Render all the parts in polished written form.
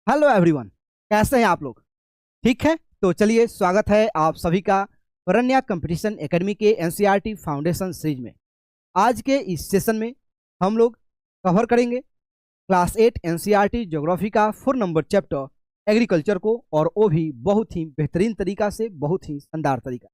Hello everyone, कैसे हैं आप लोग? ठीक है, तो चलिए स्वागत है आप सभी का वरन्या कंपटीशन एकेडमी के एनसीईआरटी फाउंडेशन सीरीज में। आज के इस सेशन में हम लोग कवर करेंगे क्लास 8 एनसीईआरटी ज्योग्राफी का 4 नंबर चैप्टर एग्रीकल्चर को, और वो भी बहुत ही बेहतरीन तरीका से, बहुत ही शानदार तरीका।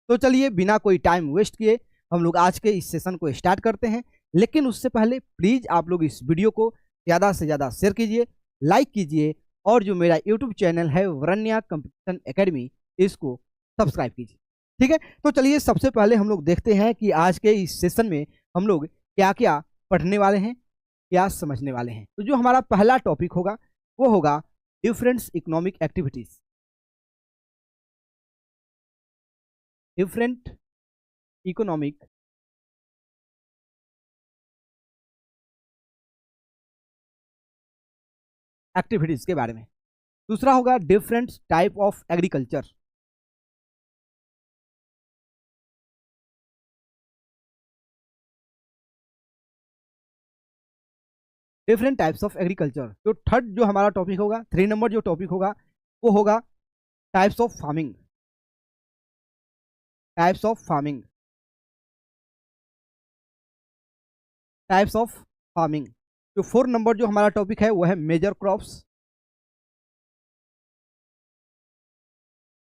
तो चलिए बिना कोई टाइम वेस्ट किए हम लोग आज के इस सेशन को स्टार्ट करते हैं। लेकिन उससे पहले प्लीज़ आप लोग इस वीडियो को ज़्यादा से ज़्यादा शेयर कीजिए, लाइक कीजिए, और जो मेरा यूट्यूब चैनल है वरन्या कंपटीशन एकेडमी, इसको सब्सक्राइब कीजिए। ठीक है, तो चलिए सबसे पहले हम लोग देखते हैं कि आज के इस सेशन में हम लोग क्या क्या पढ़ने वाले हैं, क्या समझने वाले हैं। तो जो हमारा पहला टॉपिक होगा वो होगा different economic activities. Different economic activities के बारे में। दूसरा होगा different type of agriculture. Different types of agriculture. जो थर्ड जो हमारा टॉपिक होगा, 3 नंबर जो टॉपिक होगा वो होगा types of farming. Types of farming. Types of farming. जो 4 नंबर जो हमारा टॉपिक है वो है मेजर क्रॉप्स।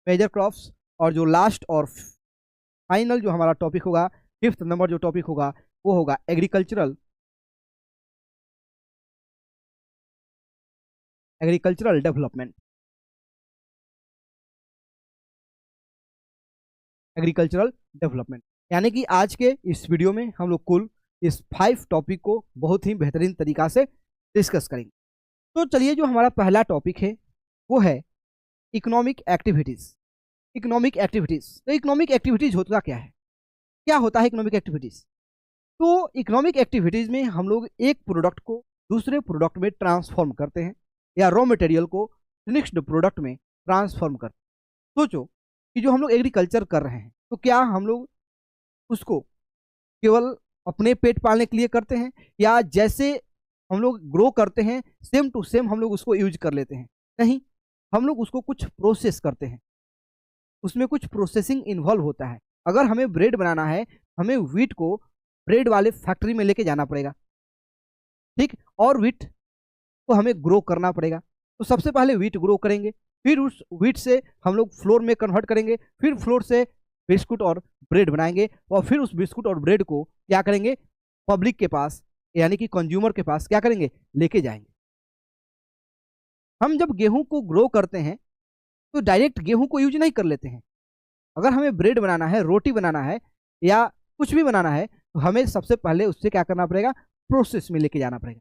Major crops. और जो लास्ट और फाइनल जो हमारा टॉपिक होगा, 5th नंबर जो टॉपिक होगा वो होगा एग्रीकल्चरल डेवलपमेंट। Agricultural development. यानी कि आज के इस वीडियो में हम लोग कुल इस 5 टॉपिक को बहुत ही बेहतरीन तरीका से डिस्कस करेंगे। तो चलिए जो हमारा पहला टॉपिक है वो है इकोनॉमिक एक्टिविटीज। Economic activities. तो इकोनॉमिक एक्टिविटीज होता क्या है? क्या होता है इकोनॉमिक एक्टिविटीज? तो इकोनॉमिक एक्टिविटीज में हम लोग एक प्रोडक्ट को दूसरे प्रोडक्ट में ट्रांसफॉर्म करते हैं, या रॉ मटेरियल को नेक्स्ट प्रोडक्ट में ट्रांसफॉर्म करते हैं। सोचो कि जो हम लोग एग्रीकल्चर कर रहे हैं, तो क्या हम लोग उसको केवल अपने पेट पालने के लिए करते हैं, या जैसे हम लोग ग्रो करते हैं सेम टू सेम हम लोग उसको यूज कर लेते हैं? नहीं, हम लोग उसको कुछ प्रोसेस करते हैं, उसमें कुछ प्रोसेसिंग इन्वॉल्व होता है। अगर हमें ब्रेड बनाना है, हमें व्हीट को ब्रेड वाले फैक्ट्री में लेके जाना पड़ेगा, ठीक, और व्हीट को हमें ग्रो करना पड़ेगा। तो सबसे पहले व्हीट ग्रो करेंगे, फिर उस व्हीट से हम लोग फ्लोर में कन्वर्ट करेंगे, फिर फ्लोर से बिस्कुट और ब्रेड बनाएंगे, और फिर उस बिस्कुट और ब्रेड को क्या करेंगे, पब्लिक के पास यानी कि कंज्यूमर के पास क्या करेंगे, लेके जाएंगे। हम जब गेहूं को ग्रो करते हैं तो डायरेक्ट गेहूं को यूज नहीं कर लेते हैं। अगर हमें ब्रेड बनाना है, रोटी बनाना है, या कुछ भी बनाना है, तो हमें सबसे पहले उससे क्या करना पड़ेगा, प्रोसेस में लेके जाना पड़ेगा,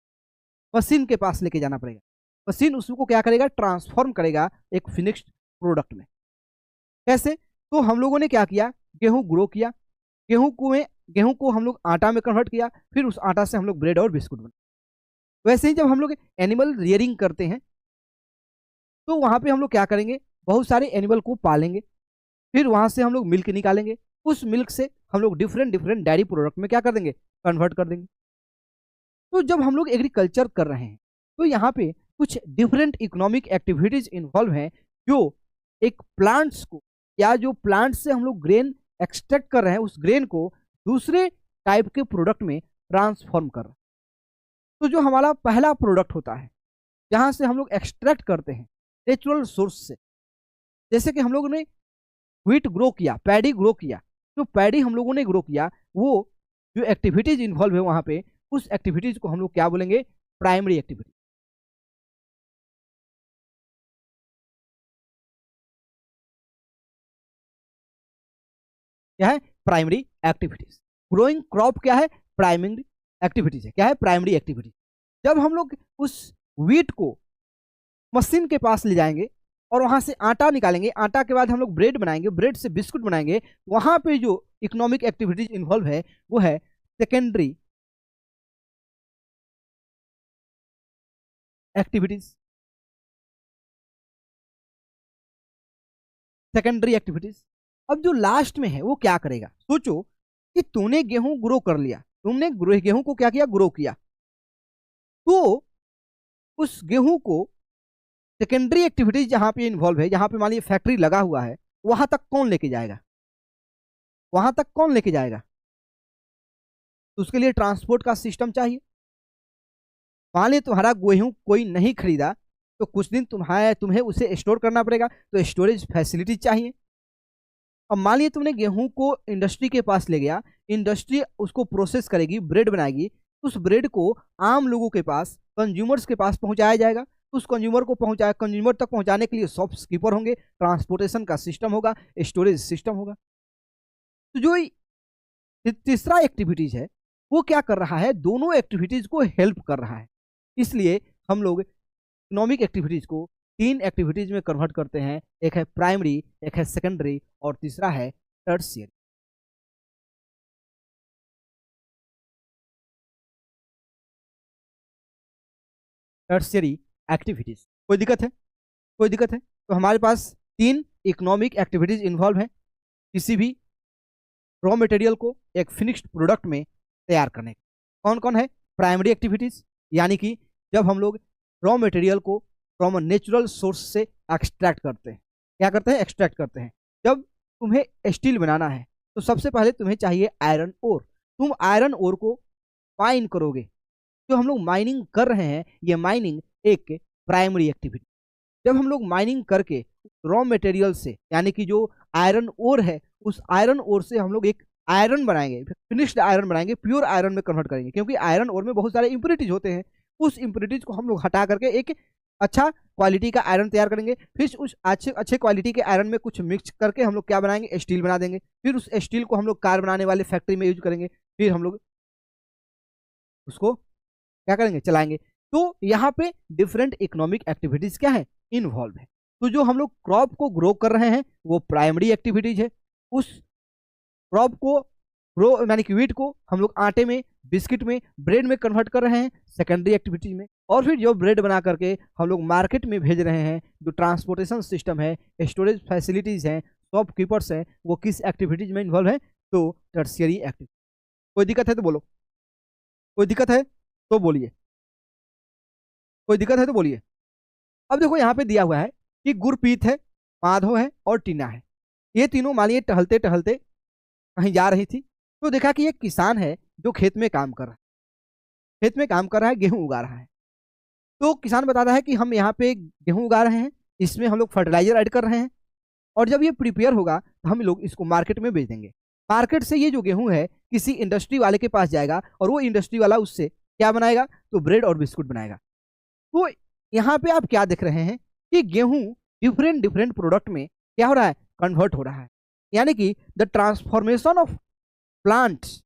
मशीन के पास लेके जाना पड़ेगा। मशीन उसको क्या करेगा, ट्रांसफॉर्म करेगा एक फिनिश्ड प्रोडक्ट में। कैसे? तो हम लोगों ने क्या किया, गेहूं ग्रो किया, गेहूं को हम लोग आटा में कन्वर्ट किया, फिर उस आटा से हम लोग ब्रेड और बिस्कुट बनाए। वैसे ही जब हम लोग एनिमल रियरिंग करते हैं तो वहां पे हम लोग क्या करेंगे, बहुत सारे एनिमल को पालेंगे, फिर वहां से हम लोग मिल्क निकालेंगे, उस मिल्क से हम लोग डिफरेंट डिफरेंट डायरी प्रोडक्ट में क्या कर देंगे, कन्वर्ट कर देंगे। तो जब हम लोग एग्रीकल्चर कर रहे हैं तो यहाँ पे कुछ डिफरेंट इकोनॉमिक एक्टिविटीज इन्वॉल्व हैं, जो एक प्लांट्स को, या जो प्लांट से हम लोग ग्रेन एक्सट्रैक्ट कर रहे हैं, उस ग्रेन को दूसरे टाइप के प्रोडक्ट में ट्रांसफॉर्म कर रहे हैं। तो जो हमारा पहला प्रोडक्ट होता है जहाँ से हम लोग एक्सट्रैक्ट करते हैं नेचुरल सोर्स से, जैसे कि हम लोगों ने व्हीट ग्रो किया, पैडी ग्रो किया, जो पैडी हम लोगों ने ग्रो किया, वो जो एक्टिविटीज इन्वॉल्व है वहां पे, उस एक्टिविटीज को हम लोग क्या बोलेंगे, प्राइमरी एक्टिविटी। क्या है, प्राइमरी एक्टिविटीज। ग्रोइंग क्रॉप क्या है, प्राइमरी एक्टिविटीज है। क्या है, प्राइमरी एक्टिविटी। जब हम लोग उस व्हीट को मशीन के पास ले जाएंगे और वहां से आटा निकालेंगे, आटा के बाद हम लोग ब्रेड बनाएंगे, ब्रेड से बिस्कुट बनाएंगे, वहां पे जो इकोनॉमिक एक्टिविटीज इन्वॉल्व है वो है सेकेंडरी एक्टिविटीज। Secondary activities. अब जो लास्ट में है वो क्या करेगा, सोचो कि तूने गेहूं ग्रो कर लिया, तुमने गेहूं को क्या किया, ग्रो किया, तो उस गेहूं को सेकेंडरी एक्टिविटीज जहां पे इन्वॉल्व है, जहां पे मान लीजिए फैक्ट्री लगा हुआ है, वहां तक कौन लेके जाएगा, वहां तक कौन लेके जाएगा? तो उसके लिए ट्रांसपोर्ट का सिस्टम चाहिए। मान लीजिए तुम्हारा गेहूं कोई नहीं खरीदा, तो कुछ दिन तुम्हें उसे स्टोर करना पड़ेगा, तो स्टोरेज फैसिलिटी चाहिए। अब मान लीजिए तुमने गेहूं को इंडस्ट्री के पास ले गया, इंडस्ट्री उसको प्रोसेस करेगी, ब्रेड बनाएगी, उस ब्रेड को आम लोगों के पास, कंज्यूमर्स के पास पहुंचाया जाएगा। उस कंज्यूमर तक पहुंचाने के लिए शॉपकीपर होंगे, ट्रांसपोर्टेशन का सिस्टम होगा, स्टोरेज सिस्टम होगा। तो जो तीसरा एक्टिविटीज है वो क्या कर रहा है, दोनों एक्टिविटीज को हेल्प कर रहा है। इसलिए हम लोग इकोनॉमिक एक्टिविटीज को 3 एक्टिविटीज में कन्वर्ट करते हैं, एक है प्राइमरी, एक है सेकेंडरी और तीसरा है टर्शियरी। टर्शियरी एक्टिविटीज, कोई दिक्कत है? कोई दिक्कत है? तो हमारे पास 3 इकोनॉमिक एक्टिविटीज इन्वॉल्व हैं किसी भी रॉ मटेरियल को एक फिनिश्ड प्रोडक्ट में तैयार करने। कौन कौन है? प्राइमरी एक्टिविटीज, यानी कि जब हम लोग रॉ मटेरियल को फ्रॉम अ नेचुरल सोर्स से एक्सट्रैक्ट करते हैं। क्या करते हैं? एक्सट्रैक्ट करते हैं। जब तुम्हें स्टील बनाना है तो सबसे पहले तुम्हें चाहिए आयरन ओर। तुम आयरन ओर को माइन करोगे। जो हम लोग माइनिंग कर रहे हैं, ये माइनिंग एक प्राइमरी एक्टिविटी। जब हम लोग माइनिंग करके रॉ मटेरियल से, यानी कि जो आयरन ओर है, उस आयरन ओर से हम लोग एक आयरन बनाएंगे, फिनिश्ड आयरन बनाएंगे, प्योर आयरन में कन्वर्ट करेंगे, क्योंकि आयरन ओर में बहुत सारे इंप्योरिटीज होते हैं। उस इंप्योरिटीज को हम लोग हटा करके एक अच्छा क्वालिटी का आयरन तैयार करेंगे। फिर उस अच्छे क्वालिटी के आयरन में कुछ मिक्स करके हम लोग क्या बनाएंगे? स्टील बना देंगे। फिर उस स्टील को हम लोग कार बनाने वाले फैक्ट्री में यूज करेंगे। फिर हम लोग उसको क्या करेंगे? चलाएंगे। तो यहाँ पे डिफरेंट इकोनॉमिक एक्टिविटीज क्या है? इन्वॉल्व है। तो जो हम लोग क्रॉप को ग्रो कर रहे हैं वो प्राइमरी एक्टिविटीज है। उस क्रॉप को ग्रो यानी कि वीट को हम लोग आटे में, बिस्किट में, ब्रेड में कन्वर्ट कर रहे हैं सेकेंडरी एक्टिविटी में। और फिर जो ब्रेड बना करके हम लोग मार्केट में भेज रहे हैं, जो ट्रांसपोर्टेशन सिस्टम है, स्टोरेज फैसिलिटीज हैं, शॉपकीपर्स हैं, वो किस एक्टिविटीज में इन्वॉल्व है? तो टर्शियरी एक्टिविटी। कोई दिक्कत है तो बोलो, कोई दिक्कत है तो बोलिए, कोई दिक्कत है तो बोलिए। अब देखो यहाँ पे दिया हुआ है कि गुरप्रीत है, माधव है और टीना है। ये तीनों मानिए टहलते टहलते कहीं जा रही थी, तो देखा कि एक किसान है जो खेत में काम कर रहा है, खेत में काम कर रहा है, गेहूं उगा रहा है। तो किसान बताता है कि हम यहाँ पे गेहूं उगा रहे हैं, इसमें हम लोग फर्टिलाइजर ऐड कर रहे हैं, और जब ये प्रिपेयर होगा तो हम लोग इसको मार्केट में बेच देंगे। मार्केट से ये जो गेहूं है किसी इंडस्ट्री वाले के पास जाएगा, और वो इंडस्ट्री वाला उससे क्या बनाएगा? तो ब्रेड और बिस्कुट बनाएगा। तो यहाँ पे आप क्या देख रहे हैं कि गेहूं डिफरेंट डिफरेंट प्रोडक्ट में क्या हो रहा है? कन्वर्ट हो रहा है। यानी कि the transformation of plants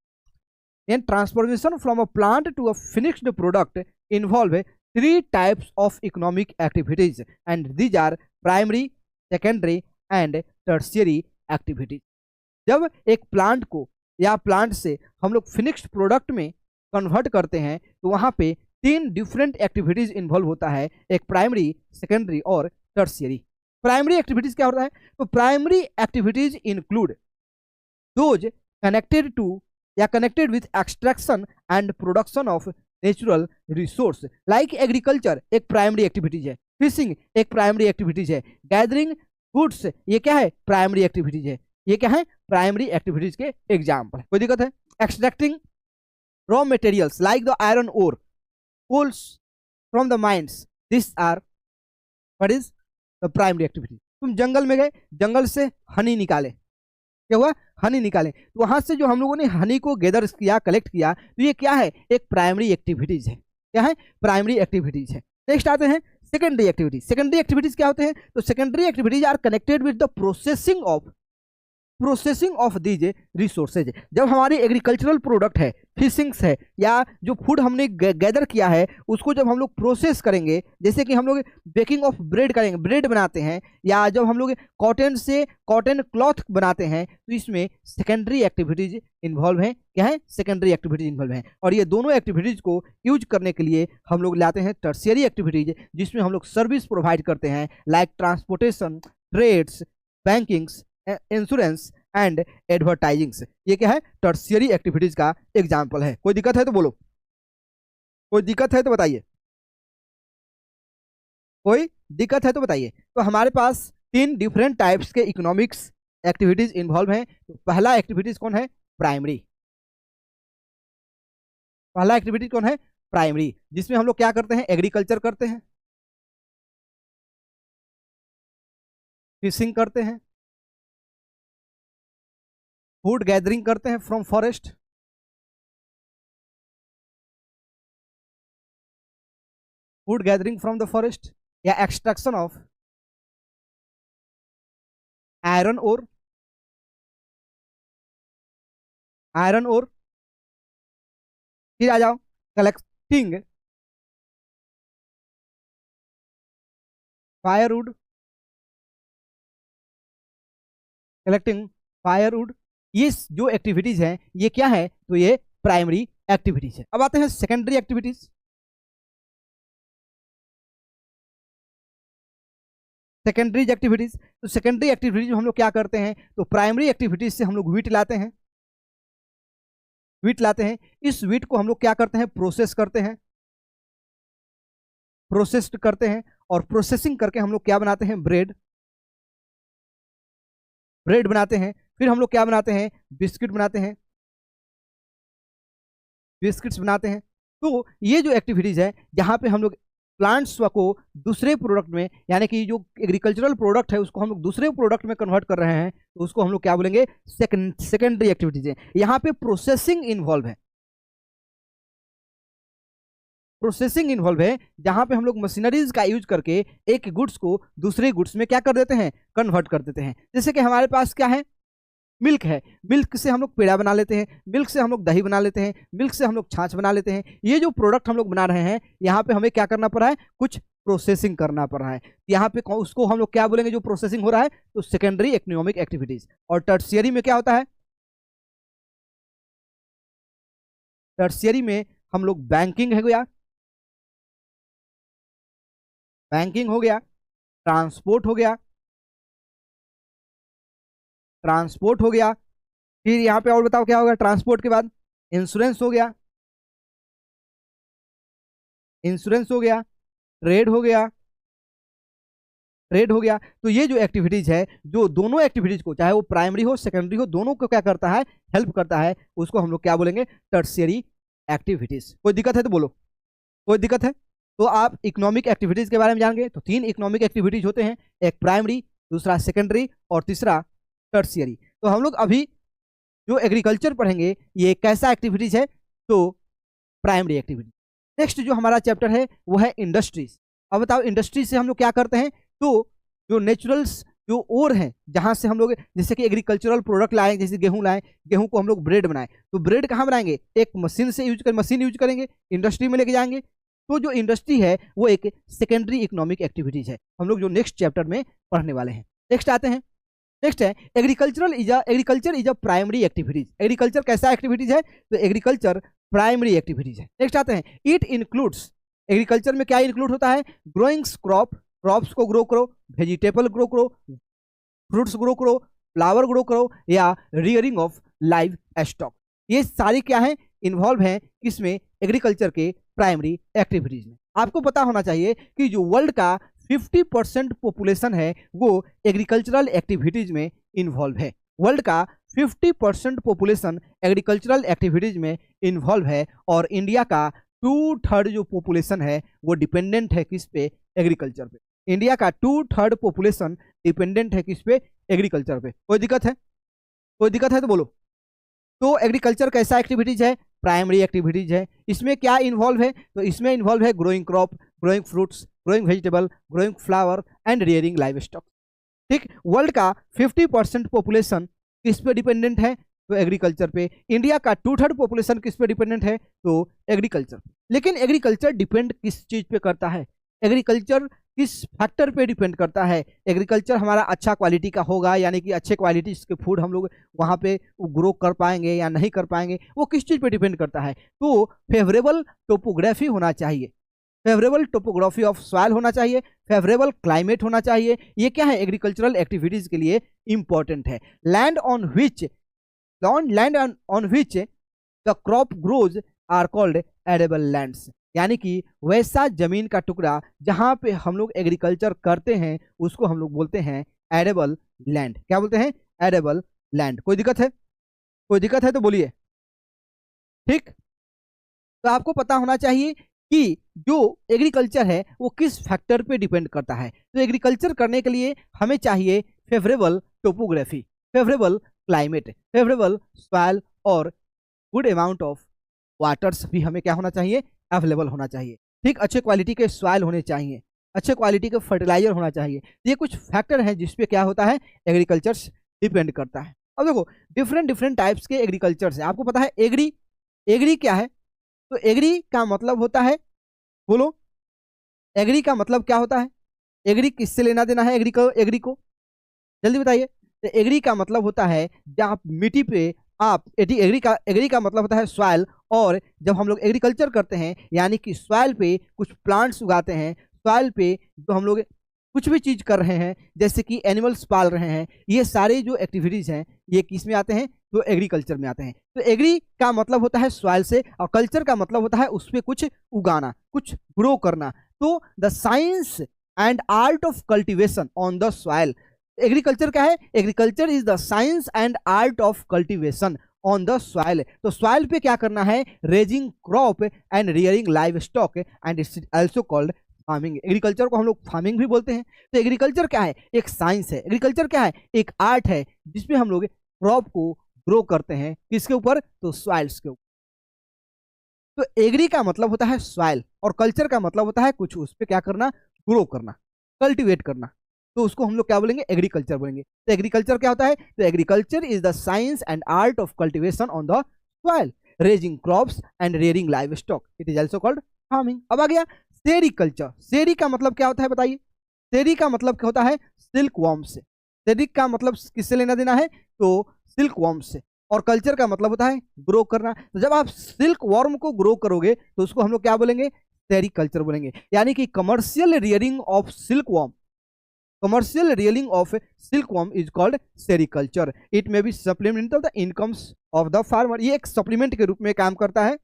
and transformation from a plant to a finished product involve 3 types of economic activities, and these are primary, secondary and tertiary activities. जब एक प्लांट को या प्लांट से हम लोग फिनिश्ड प्रोडक्ट में कन्वर्ट करते हैं तो वहाँ पे 3 डिफरेंट एक्टिविटीज इन्वॉल्व होता है, एक प्राइमरी, सेकेंडरी और टर्शियरी। प्राइमरी एक्टिविटीज क्या होता है? तो primary activities include those connected to या connected with extraction and production of natural resource, like agriculture एक प्राइमरी एक्टिविटीज है, फिशिंग एक प्राइमरी एक्टिविटीज है, गैदरिंग गुड्स ये क्या है? प्राइमरी एक्टिविटीज है। ये क्या है? प्राइमरी एक्टिविटीज के एग्जाम्पल। कोई दिक्कत है? Extracting raw materials like the iron ore, coals from the mines, this are what is the primary activity. तुम जंगल में गए, जंगल से हनी निकाले, क्या हुआ? हनी निकाले। तो वहां से जो हम लोगों ने हनी को गैदर किया, कलेक्ट किया, तो ये क्या है? एक प्राइमरी एक्टिविटीज है। क्या है? प्राइमरी एक्टिविटीज है। नेक्स्ट आते हैं सेकेंडरी एक्टिविटीज। सेकेंडरी एक्टिविटीज क्या होते हैं? तो secondary activities are connected with the processing of these resources. जब हमारी एग्रीकल्चरल प्रोडक्ट है, फिशिंग्स है, या जो फूड हमने गैदर किया है उसको जब हम लोग प्रोसेस करेंगे, जैसे कि हम लोग बेकिंग ऑफ ब्रेड करेंगे, ब्रेड बनाते हैं, या जब हम लोग कॉटन से कॉटन क्लॉथ बनाते हैं, तो इसमें सेकेंडरी एक्टिविटीज इन्वॉल्व हैं। क्या है? सेकेंडरी एक्टिविटीज इन्वॉल्व हैं। और ये दोनों एक्टिविटीज को यूज करने के लिए हम लोग लाते हैं टर्शियरी एक्टिविटीज, जिसमें हम लोग सर्विस प्रोवाइड करते हैं, like transportation, trades, bankings, insurance and advertisings. ये क्या है? टर्शियरी एक्टिविटीज का एग्जाम्पल है। कोई दिक्कत है तो बोलो, कोई दिक्कत है तो बताइए, कोई दिक्कत है तो बताइए। तो हमारे पास 3 डिफरेंट टाइप्स के इकोनॉमिक्स एक्टिविटीज इन्वॉल्व हैं। तो पहला एक्टिविटीज कौन है? प्राइमरी। पहला एक्टिविटी कौन है? प्राइमरी, जिसमें हम लोग क्या करते हैं? एग्रीकल्चर करते हैं, फिशिंग करते हैं, फूड गैदरिंग करते हैं from forest, food gathering from the forest, या एक्सट्रैक्शन ऑफ आयरन और फिर आ जाओ कलेक्टिंग फायरवुड, कलेक्टिंग फायरवुड। ये जो एक्टिविटीज हैं ये क्या है? तो ये प्राइमरी एक्टिविटीज है। अब आते हैं सेकेंडरी एक्टिविटीज। सेकेंडरी एक्टिविटीज, तो सेकेंडरी एक्टिविटीज में हम लोग क्या करते हैं? तो प्राइमरी एक्टिविटीज से हम लोग वीट लाते हैं, इस वीट को हम लोग क्या करते हैं? प्रोसेस करते हैं, प्रोसेस्ड करते हैं, और प्रोसेसिंग करके हम लोग क्या बनाते हैं? ब्रेड बनाते हैं। फिर हम लोग क्या बनाते हैं? बिस्किट बनाते हैं, बिस्किट्स बनाते हैं। तो ये जो एक्टिविटीज है जहां पे हम लोग प्लांट्स को दूसरे प्रोडक्ट में, यानी कि जो एग्रीकल्चरल प्रोडक्ट है उसको हम लोग दूसरे प्रोडक्ट में कन्वर्ट कर रहे हैं, तो उसको हम लोग क्या बोलेंगे? सेकेंडरी एक्टिविटीज है। यहाँ पे प्रोसेसिंग इन्वॉल्व है, जहां पे हम लोग मशीनरीज का यूज करके एक गुड्स को दूसरे गुड्स में क्या कर देते हैं? कन्वर्ट कर देते हैं। जैसे कि हमारे पास क्या है? मिल्क है, मिल्क से हम लोग पेड़ा बना लेते हैं, मिल्क से हम लोग दही बना लेते हैं, मिल्क से हम लोग छाछ बना लेते हैं। ये जो प्रोडक्ट हम लोग बना रहे हैं यहाँ पे हमें क्या करना पड़ रहा है? कुछ प्रोसेसिंग करना पड़ रहा है। यहाँ पे उसको हम लोग क्या बोलेंगे? जो प्रोसेसिंग हो रहा है, तो सेकेंडरी इकोनॉमिक एक्टिविटीज। और टर्शियरी में क्या होता है? टर्शियरी में हम लोग बैंकिंग है गया, बैंकिंग हो गया, ट्रांसपोर्ट हो गया, फिर यहाँ पे और बताओ क्या होगा? ट्रांसपोर्ट के बाद इंश्योरेंस हो गया, ट्रेड हो गया, तो ये जो एक्टिविटीज है, जो दोनों एक्टिविटीज को, चाहे वो प्राइमरी हो सेकेंडरी हो, दोनों को क्या करता है? हेल्प करता है। उसको हम लोग क्या बोलेंगे? Tertiary activities. कोई दिक्कत है तो बोलो, कोई दिक्कत है? तो आप इकोनॉमिक एक्टिविटीज के बारे में जान गए। तो 3 इकोनॉमिक एक्टिविटीज होते हैं, एक प्राइमरी, दूसरा सेकेंडरी, और तीसरा टर्शियरी। तो हम लोग अभी जो एग्रीकल्चर पढ़ेंगे ये कैसा एक्टिविटीज है? तो प्राइमरी एक्टिविटी। नेक्स्ट जो हमारा चैप्टर है वो है इंडस्ट्रीज। अब बताओ इंडस्ट्री से हम लोग क्या करते हैं? तो जो नेचुरल्स जो ओर हैं, जहां से हम लोग जैसे कि एग्रीकल्चरल प्रोडक्ट लाएं, जैसे गेहूं लाएं, गेहूं को हम लोग ब्रेड बनाएं, तो ब्रेड कहाँ बनाएंगे? एक मशीन यूज करेंगे, इंडस्ट्री में लेके जाएंगे। तो जो इंडस्ट्री है वो एक सेकेंडरी इकोनॉमिक एक्टिविटीज है, हम लोग जो नेक्स्ट चैप्टर में पढ़ने वाले हैं। नेक्स्ट आते हैं, नेक्स्ट है agriculture is a primary activities. Agriculture कैसा एक्टिविटीज है? तो एग्रीकल्चर प्राइमरी एक्टिविटीज है। नेक्स्ट आते हैं, इट इंक्लूड्स, एग्रीकल्चर में क्या इंक्लूड होता है? ग्रोइंग क्रॉप्स को ग्रो करो, वेजिटेबल ग्रो करो, फ्रूट्स ग्रो करो, फ्लावर ग्रो करो, या रियरिंग ऑफ लाइव स्टॉक। ये सारी क्या है? इन्वॉल्व है किसमें? एग्रीकल्चर के प्राइमरी एक्टिविटीज में। आपको पता होना चाहिए कि जो वर्ल्ड का 50% पॉपुलेशन है वो एग्रीकल्चरल एक्टिविटीज में इन्वॉल्व है। वर्ल्ड का 50% पॉपुलेशन एग्रीकल्चरल एक्टिविटीज में इन्वॉल्व है, और इंडिया का 2/3 जो पॉपुलेशन है वो डिपेंडेंट है किस पे? एग्रीकल्चर पे। इंडिया का 2/3 पॉपुलेशन डिपेंडेंट है किस पे? एग्रीकल्चर पे। कोई दिक्कत है? कोई दिक्कत है तो बोलो। तो एग्रीकल्चर कैसा एक्टिविटीज है? प्राइमरी एक्टिविटीज है। इसमें क्या इन्वॉल्व है? तो इसमें इन्वॉल्व है growing crop, growing fruits, growing vegetable, growing flower and rearing live stock. ठीक, वर्ल्ड का 50% पॉपुलेशन किस पे डिपेंडेंट है? तो एग्रीकल्चर पे। इंडिया का 2/3 पॉपुलेशन किस पे डिपेंडेंट है? तो एग्रीकल्चर। लेकिन एग्रीकल्चर डिपेंड किस चीज पे करता है? एग्रीकल्चर किस फैक्टर पे डिपेंड करता है? एग्रीकल्चर हमारा अच्छा क्वालिटी का होगा, यानी कि अच्छे क्वालिटी के फूड हम लोग वहाँ पे ग्रो कर पाएंगे या नहीं कर पाएंगे, वो किस चीज़ पे डिपेंड करता है? तो फेवरेबल टोपोग्राफी होना चाहिए, फेवरेबल टोपोग्राफी ऑफ सॉइल होना चाहिए, फेवरेबल क्लाइमेट होना चाहिए। ये क्या है? एग्रीकल्चरल एक्टिविटीज के लिए इंपॉर्टेंट है। Land on which the crop grows are called arable lands. यानी कि वैसा जमीन का टुकड़ा जहां पे हम लोग एग्रीकल्चर करते हैं उसको हम लोग बोलते हैं एरेबल लैंड। क्या बोलते हैं? Arable land. कोई दिक्कत है? कोई दिक्कत है तो बोलिए। ठीक, तो आपको पता होना चाहिए कि जो एग्रीकल्चर है वो किस फैक्टर पे डिपेंड करता है। तो एग्रीकल्चर करने के लिए हमें चाहिए favourable topography, favourable climate, favourable soil और गुड अमाउंट ऑफ वाटर्स भी हमें क्या होना चाहिए? अवेलेबल होना चाहिए। ठीक, अच्छे क्वालिटी के सॉइल होने चाहिए, अच्छे क्वालिटी के फर्टिलाइजर होना चाहिए। ये कुछ फैक्टर हैं जिसपे क्या होता है? एग्रीकल्चर डिपेंड करता है। अब देखो डिफरेंट डिफरेंट टाइप्स के एग्रीकल्चर है। आपको पता है एग्री, एग्री क्या है? तो एग्री का मतलब होता है, बोलो, एग्री का मतलब क्या होता है? एग्री किससे लेना देना है? एग्री को जल्दी बताइए। तो एग्री का मतलब होता है जहाँ मिट्टी पे आप एग्री का मतलब होता है सॉइल। और जब हम लोग एग्रीकल्चर करते हैं यानी कि सॉइल पे कुछ प्लांट्स उगाते हैं, सॉइल पे जो हम लोग कुछ भी चीज कर रहे हैं जैसे कि एनिमल्स पाल रहे हैं, ये सारे जो एक्टिविटीज हैं ये किस में आते हैं? तो एग्रीकल्चर में आते हैं। तो एग्री का मतलब होता है सॉइल से और कल्चर का मतलब होता है उस पर कुछ उगाना, कुछ ग्रो करना। तो the science and art of cultivation on the soil. Agriculture क्या है? Agriculture is the science and art of cultivation on the soil. तो सॉइल पे क्या करना है? Raising crop and rearing live stock and it's also called farming. Agriculture को हम लोग फार्मिंग भी बोलते हैं। तो एग्रीकल्चर क्या है? एक साइंस है। एग्रीकल्चर क्या है? एक आर्ट है जिसमें हम लोग क्रॉप को ग्रो करते हैं। किसके ऊपर? तो सॉइल्स के ऊपर। तो एग्री का मतलब होता है सॉइल और कल्चर का मतलब होता है कुछ उस पर क्या करना? ग्रो करना, कल्टीवेट करना। तो उसको हम लोग क्या बोलेंगे? एग्रीकल्चर बोलेंगे। तो एग्रीकल्चर क्या होता है? तो agriculture is the science and art of cultivation on the soil, raising crops and rearing live stock, it is also called farming. अब आ गया सेरीकल्चर। सेरी का मतलब क्या होता है बताइए? सेरी का मतलब क्या होता है? सिल्क वॉर्म से। सेरी का मतलब किससे लेना देना है? तो सिल्क वॉर्म से। और कल्चर का मतलब होता है ग्रो करना। तो जब आप सिल्क वॉर्म को ग्रो करोगे तो उसको हम लोग क्या बोलेंगे? सेरीकल्चर बोलेंगे। यानी कि commercial rearing of silk worm, commercial rearing of silkworm is called sericulture. It may be supplemental the incomes of the farmer. ये एक सप्लीमेंट के रूप में काम करता है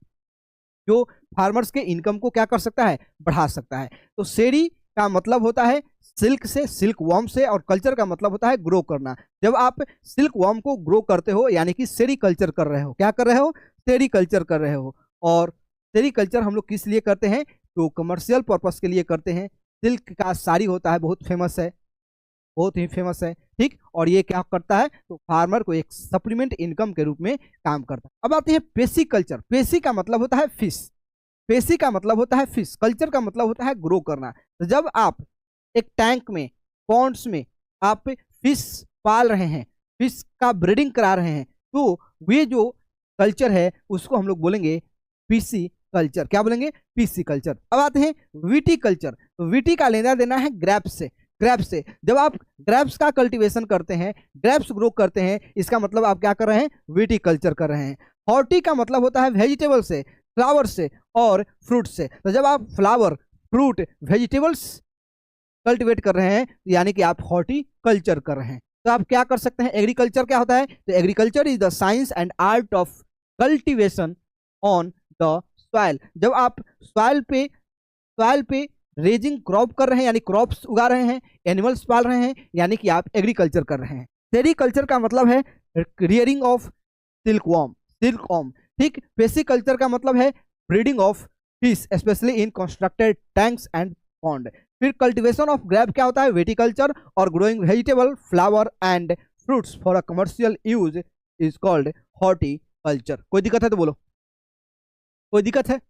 जो फार्मर्स के इनकम को क्या कर सकता है? बढ़ा सकता है। तो सेरी का मतलब होता है सिल्क से, सिल्क वॉर्म से, और कल्चर का मतलब होता है ग्रो करना। जब आप सिल्क वॉर्म को ग्रो करते हो यानी कि सेरीकल्चर कर रहे हो। क्या कर रहे हो? सेरीकल्चर कर रहे हो। और सेरीकल्चर हम लोग किस लिए करते हैं? तो कमर्शियल पर्पस के लिए करते हैं। सिल्क का साड़ी होता है, बहुत फेमस है, बहुत ही फेमस है। ठीक, और ये क्या करता है? तो फार्मर को एक सप्लीमेंट इनकम के रूप में काम करता है। अब आते हैं पेसिकल्चर। पेसी का मतलब होता है फिश, पेसी का मतलब होता है फिश, कल्चर का मतलब होता है ग्रो करना। तो जब आप एक टैंक में, पॉन्ड्स में आप फिश पाल रहे हैं, फिश का ब्रीडिंग करा रहे हैं, तो ये जो कल्चर है उसको हम लोग बोलेंगे पीसी कल्चर। क्या बोलेंगे? PC culture. अब आते हैं वीटी कल्चर। तो वीटी का लेना देना है ग्रेप्स से। ग्रेप्स से जब आप ग्रेप्स का कल्टीवेशन करते हैं, ग्रेप्स ग्रो करते हैं, इसका मतलब आप क्या कर रहे हैं? वीटी कल्चर कर रहे हैं। हॉर्टी का मतलब होता है वेजिटेबल से, फ्लावर से और फ्रूट से। तो जब आप फ्लावर, फ्रूट, वेजिटेबल्स कल्टीवेट कर रहे हैं यानी कि आप हॉर्टी कल्चर कर रहे हैं। तो आप क्या कर सकते हैं? एग्रीकल्चर क्या होता है? तो agriculture is the science and art of cultivation on the soil. जब आप सॉइल पे रेजिंग क्रॉप कर रहे हैं यानी क्रॉप्स उगा रहे हैं, एनिमल्स पाल रहे हैं, यानी कि आप एग्रीकल्चर कर रहे हैं। सेरीकल्चर का मतलब है रियरिंग ऑफ सिल्कवॉर्म, सिल्कवॉर्म। ठीक, पेसिकल्चर का मतलब है breeding of fish specially in constructed tanks and pond. फिर कल्टीवेशन ऑफ ग्रेप क्या होता है? वेटिकल्चर। और growing vegetable, flower and fruits for a commercial use is called horticulture. कोई दिक्कत है तो बोलो, कोई दिक्कत है?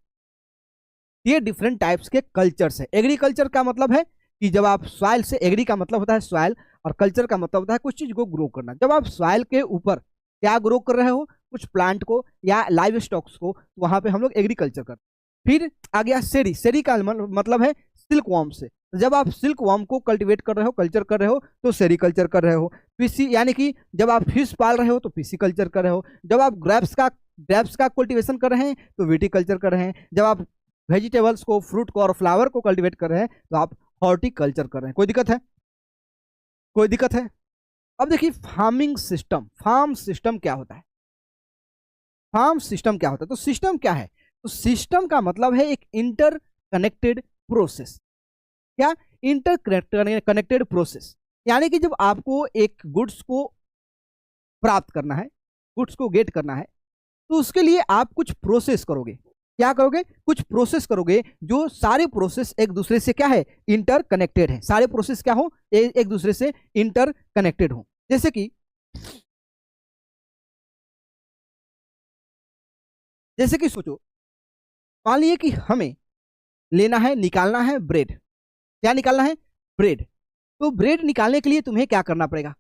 ये डिफरेंट टाइप्स के कल्चर्स है। एग्रीकल्चर का मतलब है कि जब आप सॉइल से, एग्री का मतलब होता है सॉइल और कल्चर का मतलब होता है कुछ चीज को ग्रो करना। जब आप सॉइल के ऊपर क्या ग्रो कर रहे हो? कुछ प्लांट को या लाइव स्टॉक्स को, तो वहां पे हम लोग एग्रीकल्चर करते हैं। फिर आ गया सेरी। सेरी का मतलब है सिल्क वॉर्म से। तो जब आप सिल्क वॉर्म को कल्टीवेट कर रहे हो, कल्चर कर रहे हो, तो सेरीकल्चर कर रहे हो। पीसी यानी कि जब आप फिश पाल रहे हो तो पीसी कल्चर कर रहे हो। जब आप ग्रेप्स का कल्टीवेशन कर रहे हैं तो विटीकल्चर कर रहे हैं। जब आप वेजिटेबल्स को, फ्रूट को और फ्लावर को कल्टीवेट कर रहे हैं तो आप हॉर्टिकल्चर कर रहे हैं। कोई दिक्कत है? कोई दिक्कत है? अब देखिए फार्मिंग सिस्टम, फार्म सिस्टम क्या होता है? फार्म सिस्टम क्या होता है? तो सिस्टम क्या है? तो सिस्टम का मतलब है एक इंटरकनेक्टेड प्रोसेस। क्या? इंटरकनेक्टेड प्रोसेस, यानी कि जब आपको एक गुड्स को प्राप्त करना है, गुड्स को गेट करना है, तो उसके लिए आप कुछ प्रोसेस करोगे। क्या करोगे? कुछ प्रोसेस करोगे, जो सारे प्रोसेस एक दूसरे से क्या है? इंटरकनेक्टेड है। सारे प्रोसेस क्या हो? एक दूसरे से इंटरकनेक्टेड हो। जैसे कि सोचो, मान लीजिए कि हमें लेना है, निकालना है ब्रेड। क्या निकालना है? ब्रेड। तो ब्रेड निकालने के लिए तुम्हें क्या करना पड़ेगा?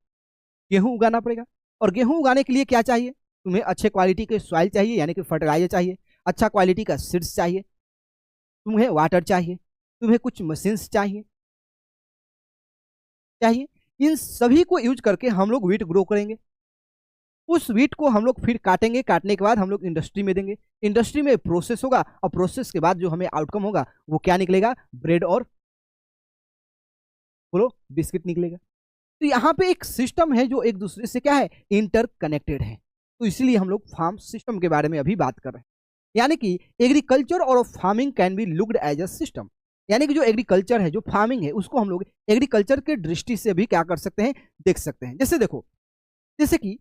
गेहूं उगाना पड़ेगा। और गेहूं उगाने के लिए क्या चाहिए? तुम्हें अच्छे क्वालिटी के सॉइल चाहिए, यानी कि फर्टिलाइजर चाहिए, अच्छा क्वालिटी का सीड्स चाहिए, तुम्हें वाटर चाहिए, तुम्हें कुछ मशीन्स चाहिए। इन सभी को यूज करके हम लोग वीट ग्रो करेंगे। उस वीट को हम लोग फिर काटेंगे, काटने के बाद हम लोग इंडस्ट्री में देंगे, इंडस्ट्री में प्रोसेस होगा, और प्रोसेस के बाद जो हमें आउटकम होगा वो क्या निकलेगा? ब्रेड और बोलो बिस्किट निकलेगा। तो यहाँ पे एक सिस्टम है जो एक दूसरे से क्या है? इंटरकनेक्टेड है। तो इसीलिए हम लोग फार्म सिस्टम के बारे में अभी बात कर रहे हैं। यानी कि एग्रीकल्चर और farming can be looked as a system, यानी कि जो एग्रीकल्चर है, जो फार्मिंग है, उसको हम लोग एग्रीकल्चर के दृष्टि से भी क्या कर सकते हैं? देख सकते हैं। जैसे देखो, जैसे कि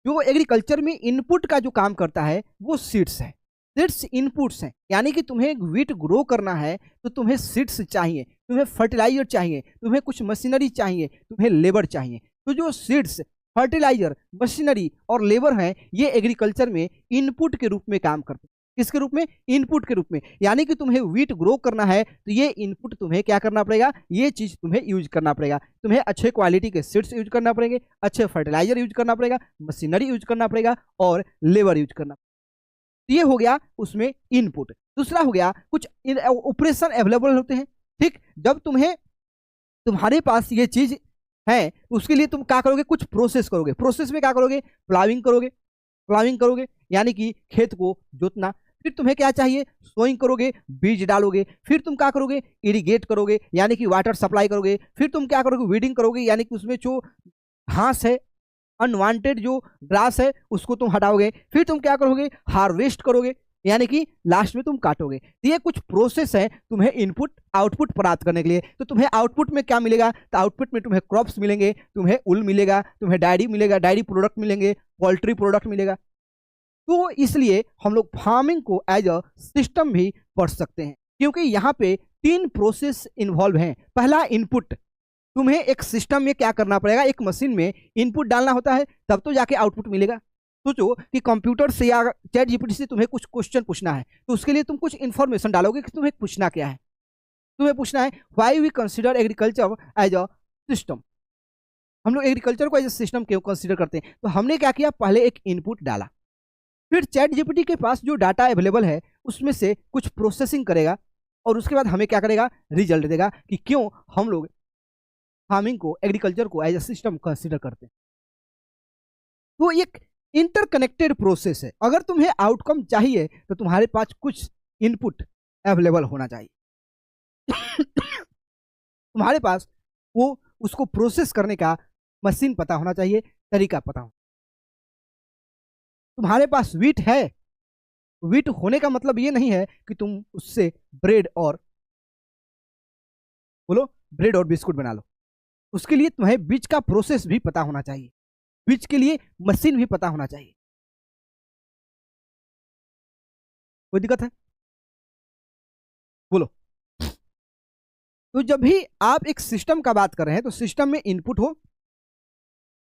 जो एग्रीकल्चर में इनपुट का जो काम करता है वो सीड्स है। सीड्स इनपुट्स हैं, यानी कि तुम्हें वीट ग्रो करना है तो तुम्हें सीड्स चाहिए, तुम्हें फर्टिलाइजर चाहिए, तुम्हें कुछ मशीनरी चाहिए, तुम्हें लेबर चाहिए। तो जो सीड्स, फर्टिलाइजर, मशीनरी और लेबर हैं, ये एग्रीकल्चर में इनपुट के रूप में काम करते हैं। किसके रूप में? इनपुट के रूप में। यानी कि तुम्हें वीट ग्रो करना है तो ये इनपुट तुम्हें क्या करना पड़ेगा? ये चीज तुम्हें यूज करना पड़ेगा। तुम्हें अच्छे क्वालिटी के सीड्स यूज करना पड़ेंगे, अच्छे फर्टिलाइजर यूज करना पड़ेगा, मशीनरी यूज करना पड़ेगा और लेबर यूज करना। तो ये हो गया उसमें इनपुट। दूसरा हो गया कुछ ऑपरेशन अवेलेबल होते हैं। ठीक, जब तुम्हारे पास ये चीज है, उसके लिए तुम क्या करोगे? कुछ प्रोसेस करोगे। प्रोसेस में क्या करोगे? प्लाविंग करोगे, यानी कि खेत को जोतना। फिर तुम्हें क्या चाहिए? सोइंग करोगे, बीज डालोगे। फिर तुम क्या करोगे? इरिगेट करोगे, यानी कि वाटर सप्लाई करोगे। फिर तुम क्या करोगे? वीडिंग करोगे, यानी कि उसमें जो घास है, अनवांटेड जो ग्रास है, उसको तुम हटाओगे। फिर तुम क्या करोगे? हार्वेस्ट करोगे, यानी कि लास्ट में तुम काटोगे। तो ये कुछ प्रोसेस है तुम्हें इनपुट आउटपुट प्राप्त करने के लिए। तो तुम्हें आउटपुट में क्या मिलेगा? तो आउटपुट में तुम्हें क्रॉप्स मिलेंगे, तुम्हें उल मिलेगा, तुम्हें डायरी मिलेगा, डायरी प्रोडक्ट मिलेंगे, पोल्ट्री प्रोडक्ट मिलेगा। तो इसलिए हम लोग फार्मिंग को एज अ सिस्टम भी पढ़ सकते हैं, क्योंकि यहाँ पे 3 प्रोसेस इन्वॉल्व हैं। पहला इनपुट, तुम्हें एक सिस्टम में क्या करना पड़ेगा? एक मशीन में इनपुट डालना होता है, तब तो जाके आउटपुट मिलेगा। सोचो कि कंप्यूटर से या चैट जीपीटी से तुम्हें कुछ क्वेश्चन पूछना है, तो उसके लिए तुम कुछ इंफॉर्मेशन डालोगे कि तुम्हें पूछना क्या है। तुम्हें पूछना है why we consider agriculture as a system. हम लोग एग्रीकल्चर को एज अ सिस्टम क्यों कंसीडर करते हैं? तो हमने क्या किया? पहले एक इनपुट डाला, फिर चैट जीपीटी के पास जो डाटा अवेलेबल है उसमें से कुछ प्रोसेसिंग करेगा, और उसके बाद हमें क्या करेगा? रिजल्ट देगा कि क्यों हम लोग फार्मिंग को, एग्रीकल्चर को एज अ सिस्टम कंसीडर करते हैं। तो एक इंटरकनेक्टेड प्रोसेस है। अगर तुम्हें आउटकम चाहिए तो तुम्हारे पास कुछ इनपुट अवेलेबल होना चाहिए। तुम्हारे पास वो उसको प्रोसेस करने का मशीन पता होना चाहिए, तरीका पता हो। तुम्हारे पास वीट है, वीट होने का मतलब ये नहीं है कि तुम उससे ब्रेड और बिस्कुट बना लो। उसके लिए तुम्हें बीज का प्रोसेस भी पता होना चाहिए, बीज के लिए मशीन भी पता होना चाहिए। कोई दिक्कत है? बोलो। तो जब भी आप एक सिस्टम का बात कर रहे हैं तो सिस्टम में इनपुट हो,